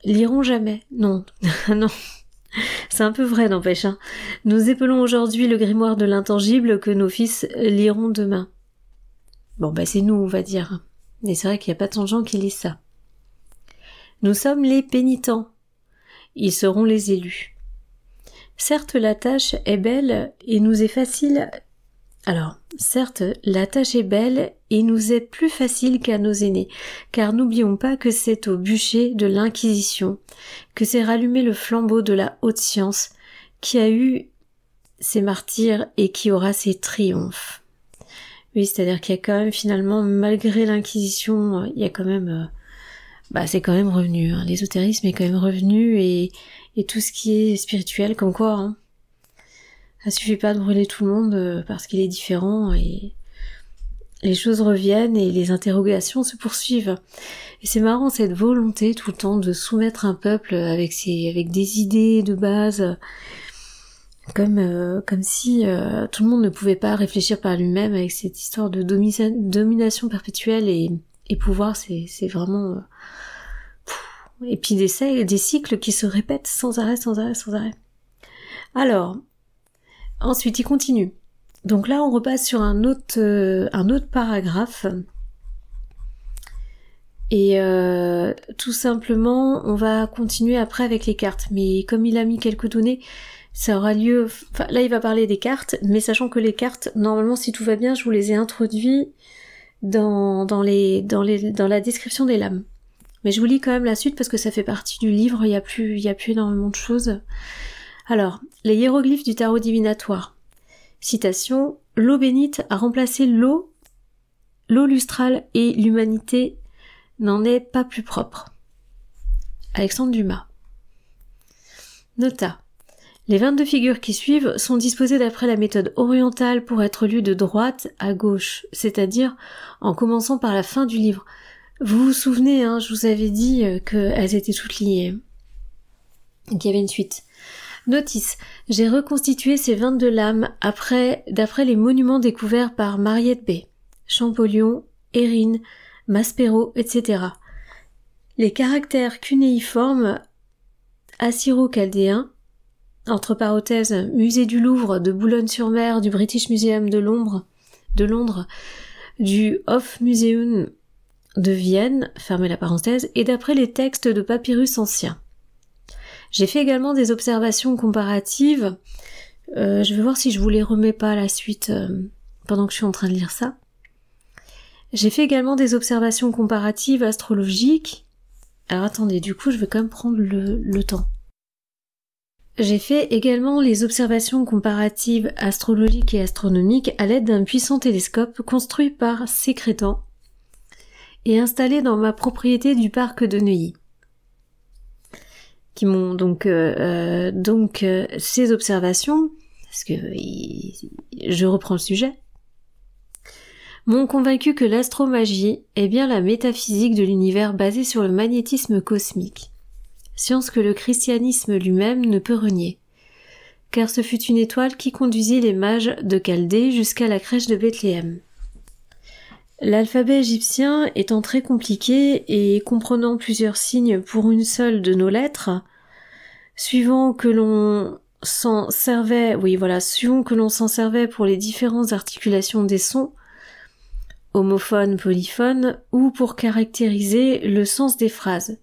liront jamais. Non, non. C'est un peu vrai, n'empêche. Hein. Nous épelons aujourd'hui le grimoire de l'intangible que nos fils liront demain. Bon, bah c'est nous, on va dire. Mais c'est vrai qu'il n'y a pas tant de gens qui lisent ça. Nous sommes les pénitents. Ils seront les élus. Certes, la tâche est belle et nous est facile. Alors, certes, la tâche est belle et nous est plus facile qu'à nos aînés, car n'oublions pas que c'est au bûcher de l'Inquisition que s'est rallumé le flambeau de la haute science, qui a eu ses martyrs et qui aura ses triomphes. Oui, c'est-à-dire qu'il y a quand même finalement, malgré l'Inquisition, il y a quand même, c'est quand même revenu. Hein. L'ésotérisme est quand même revenu et tout ce qui est spirituel, comme quoi. Hein. Ça suffit pas de brûler tout le monde parce qu'il est différent et les choses reviennent et les interrogations se poursuivent. Et c'est marrant cette volonté tout le temps de soumettre un peuple avec des idées de base. Comme si tout le monde ne pouvait pas réfléchir par lui-même avec cette histoire de domination perpétuelle et pouvoir, c'est vraiment... Et puis des cycles qui se répètent sans arrêt. Alors, ensuite il continue. Donc là on repasse sur un autre paragraphe. Et tout simplement, on va continuer après avec les cartes. Mais comme il a mis quelques données... Ça aura lieu, enfin là il va parler des cartes, mais sachant que les cartes, normalement si tout va bien, je vous les ai introduits dans la description des lames. Mais je vous lis quand même la suite parce que ça fait partie du livre, il y a plus énormément de choses. Alors, les hiéroglyphes du tarot divinatoire. Citation, l'eau bénite a remplacé l'eau lustrale et l'humanité n'en est pas plus propre. Alexandre Dumas. Nota. Les 22 figures qui suivent sont disposées d'après la méthode orientale pour être lues de droite à gauche, c'est-à-dire en commençant par la fin du livre. Vous vous souvenez, hein, je vous avais dit qu'elles étaient toutes liées. Donc il y avait une suite. Notice, j'ai reconstitué ces 22 lames d'après les monuments découverts par Mariette B, Champollion, Hérine, Maspero, etc. Les caractères cunéiformes assyro-chaldéens, entre parenthèses, Musée du Louvre, de Boulogne-sur-Mer, du British Museum de Londres, du Hofmuseum de Vienne, fermez la parenthèse, et d'après les textes de papyrus anciens. J'ai fait également des observations comparatives, je vais voir si je vous les remets pas à la suite pendant que je suis en train de lire ça. J'ai fait également des observations comparatives astrologiques. Alors attendez, du coup je vais quand même prendre le temps. J'ai fait également les observations comparatives astrologiques et astronomiques à l'aide d'un puissant télescope construit par Sécrétan et installé dans ma propriété du parc de Neuilly. Qui m'ont donc ces observations, parce que je reprends le sujet, m'ont convaincu que l'astromagie est bien la métaphysique de l'univers basée sur le magnétisme cosmique. Science que le christianisme lui-même ne peut renier, car ce fut une étoile qui conduisit les mages de Chaldée jusqu'à la crèche de Bethléem. L'alphabet égyptien étant très compliqué et comprenant plusieurs signes pour une seule de nos lettres, suivant que l'on s'en servait pour les différentes articulations des sons, homophones, polyphones, ou pour caractériser le sens des phrases,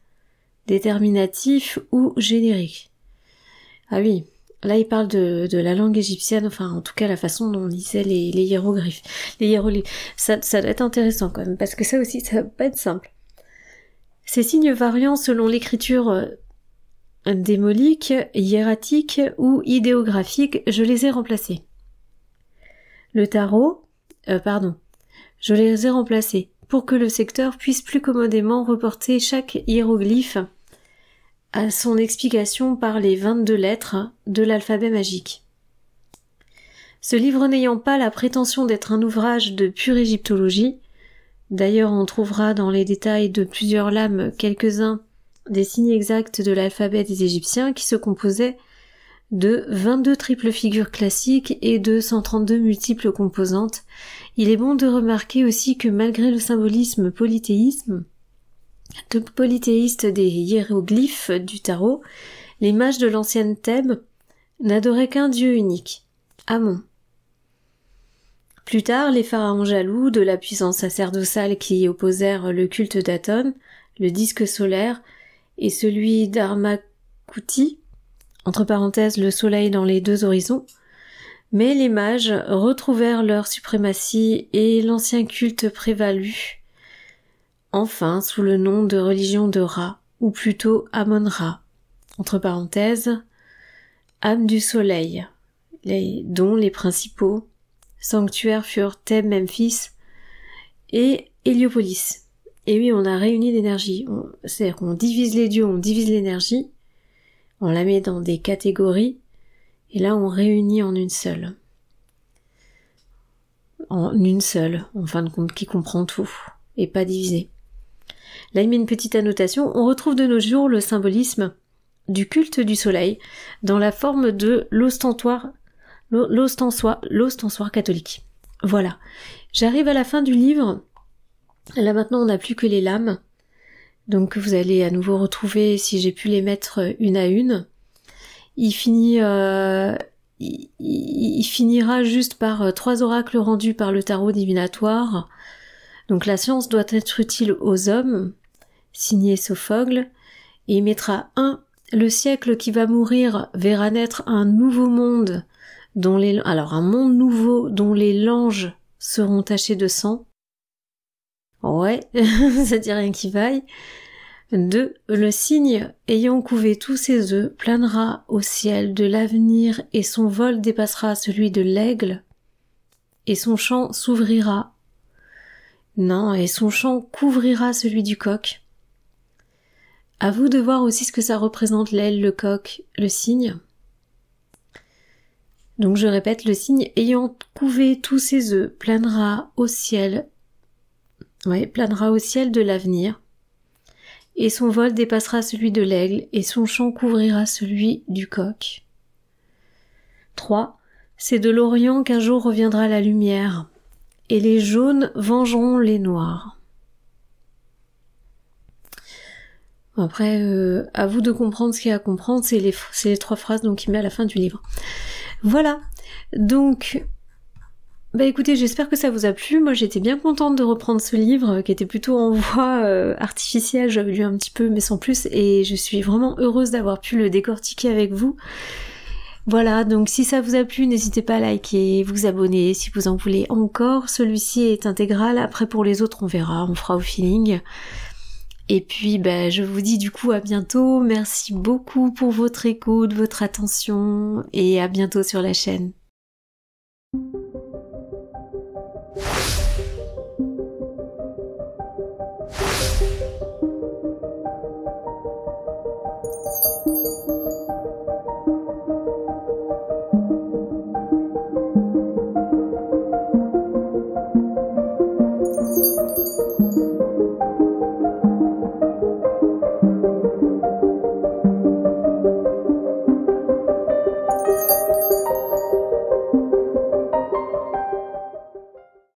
déterminatif ou générique. Ah oui, là il parle de la langue égyptienne, enfin en tout cas la façon dont on lisait les hiéroglyphes. Les hiéroglyphes, ça doit être intéressant quand même, parce que ça aussi ça va pas être simple. Ces signes variant selon l'écriture démolique, hiératique ou idéographique, je les ai remplacés. Le tarot, je les ai remplacés pour que le secteur puisse plus commodément reporter chaque hiéroglyphe à son explication par les 22 lettres de l'alphabet magique. Ce livre n'ayant pas la prétention d'être un ouvrage de pure égyptologie, d'ailleurs on trouvera dans les détails de plusieurs lames quelques-uns des signes exacts de l'alphabet des Égyptiens qui se composaient de 22 triples figures classiques et de 132 multiples composantes, il est bon de remarquer aussi que malgré le symbolisme polythéiste des hiéroglyphes du tarot, les mages de l'ancienne Thèbes n'adoraient qu'un dieu unique, Amon. Plus tard, les pharaons jaloux de la puissance sacerdotale qui opposèrent le culte d'Aton, le disque solaire, et celui d'Armakouti, entre parenthèses le soleil dans les deux horizons, mais les mages retrouvèrent leur suprématie et l'ancien culte prévalut, enfin sous le nom de religion de Ra, ou plutôt Amon-Ra, entre parenthèses, âme du soleil, dont les principaux sanctuaires furent Thèbes, Memphis et Héliopolis. Et oui, on a réuni l'énergie, c'est-à-dire qu'on divise les dieux, on divise l'énergie, on la met dans des catégories, et là on réunit en une seule. En fin de compte, qui comprend tout, et pas divisé. Là il met une petite annotation, on retrouve de nos jours le symbolisme du culte du soleil dans la forme de l'ostensoir catholique. Voilà. J'arrive à la fin du livre. Là maintenant on n'a plus que les lames. Donc vous allez à nouveau retrouver si j'ai pu les mettre une à une. Il finira juste par 3 oracles rendus par le tarot divinatoire. Donc la science doit être utile aux hommes, signé Sophocle, et il mettra 1. Le siècle qui va mourir verra naître un nouveau monde, un monde nouveau dont les langes seront tachés de sang. Ouais, ça dit rien qui vaille. 2. Le cygne ayant couvé tous ses œufs planera au ciel de l'avenir et son vol dépassera celui de l'aigle et son chant s'ouvrira. Non, et son chant couvrira celui du coq. À vous de voir aussi ce que ça représente l'aile, le coq, le cygne. Donc je répète, le cygne ayant couvé tous ses œufs planera au ciel de l'avenir, et son vol dépassera celui de l'aigle, et son chant couvrira celui du coq. 3. C'est de l'Orient qu'un jour reviendra la lumière, et les jaunes vengeront les noirs. Après, à vous de comprendre ce qu'il y a à comprendre, c'est les 3 phrases donc qu'il met à la fin du livre. Voilà, donc... écoutez, j'espère que ça vous a plu. Moi j'étais bien contente de reprendre ce livre qui était plutôt en voix artificielle, j'avais lu un petit peu mais sans plus, et je suis vraiment heureuse d'avoir pu le décortiquer avec vous. Voilà, donc si ça vous a plu, n'hésitez pas à liker, vous abonner si vous en voulez encore. Celui-ci est intégral, après pour les autres on verra, on fera au feeling. Et puis je vous dis du coup à bientôt, merci beaucoup pour votre écoute, votre attention, et à bientôt sur la chaîne.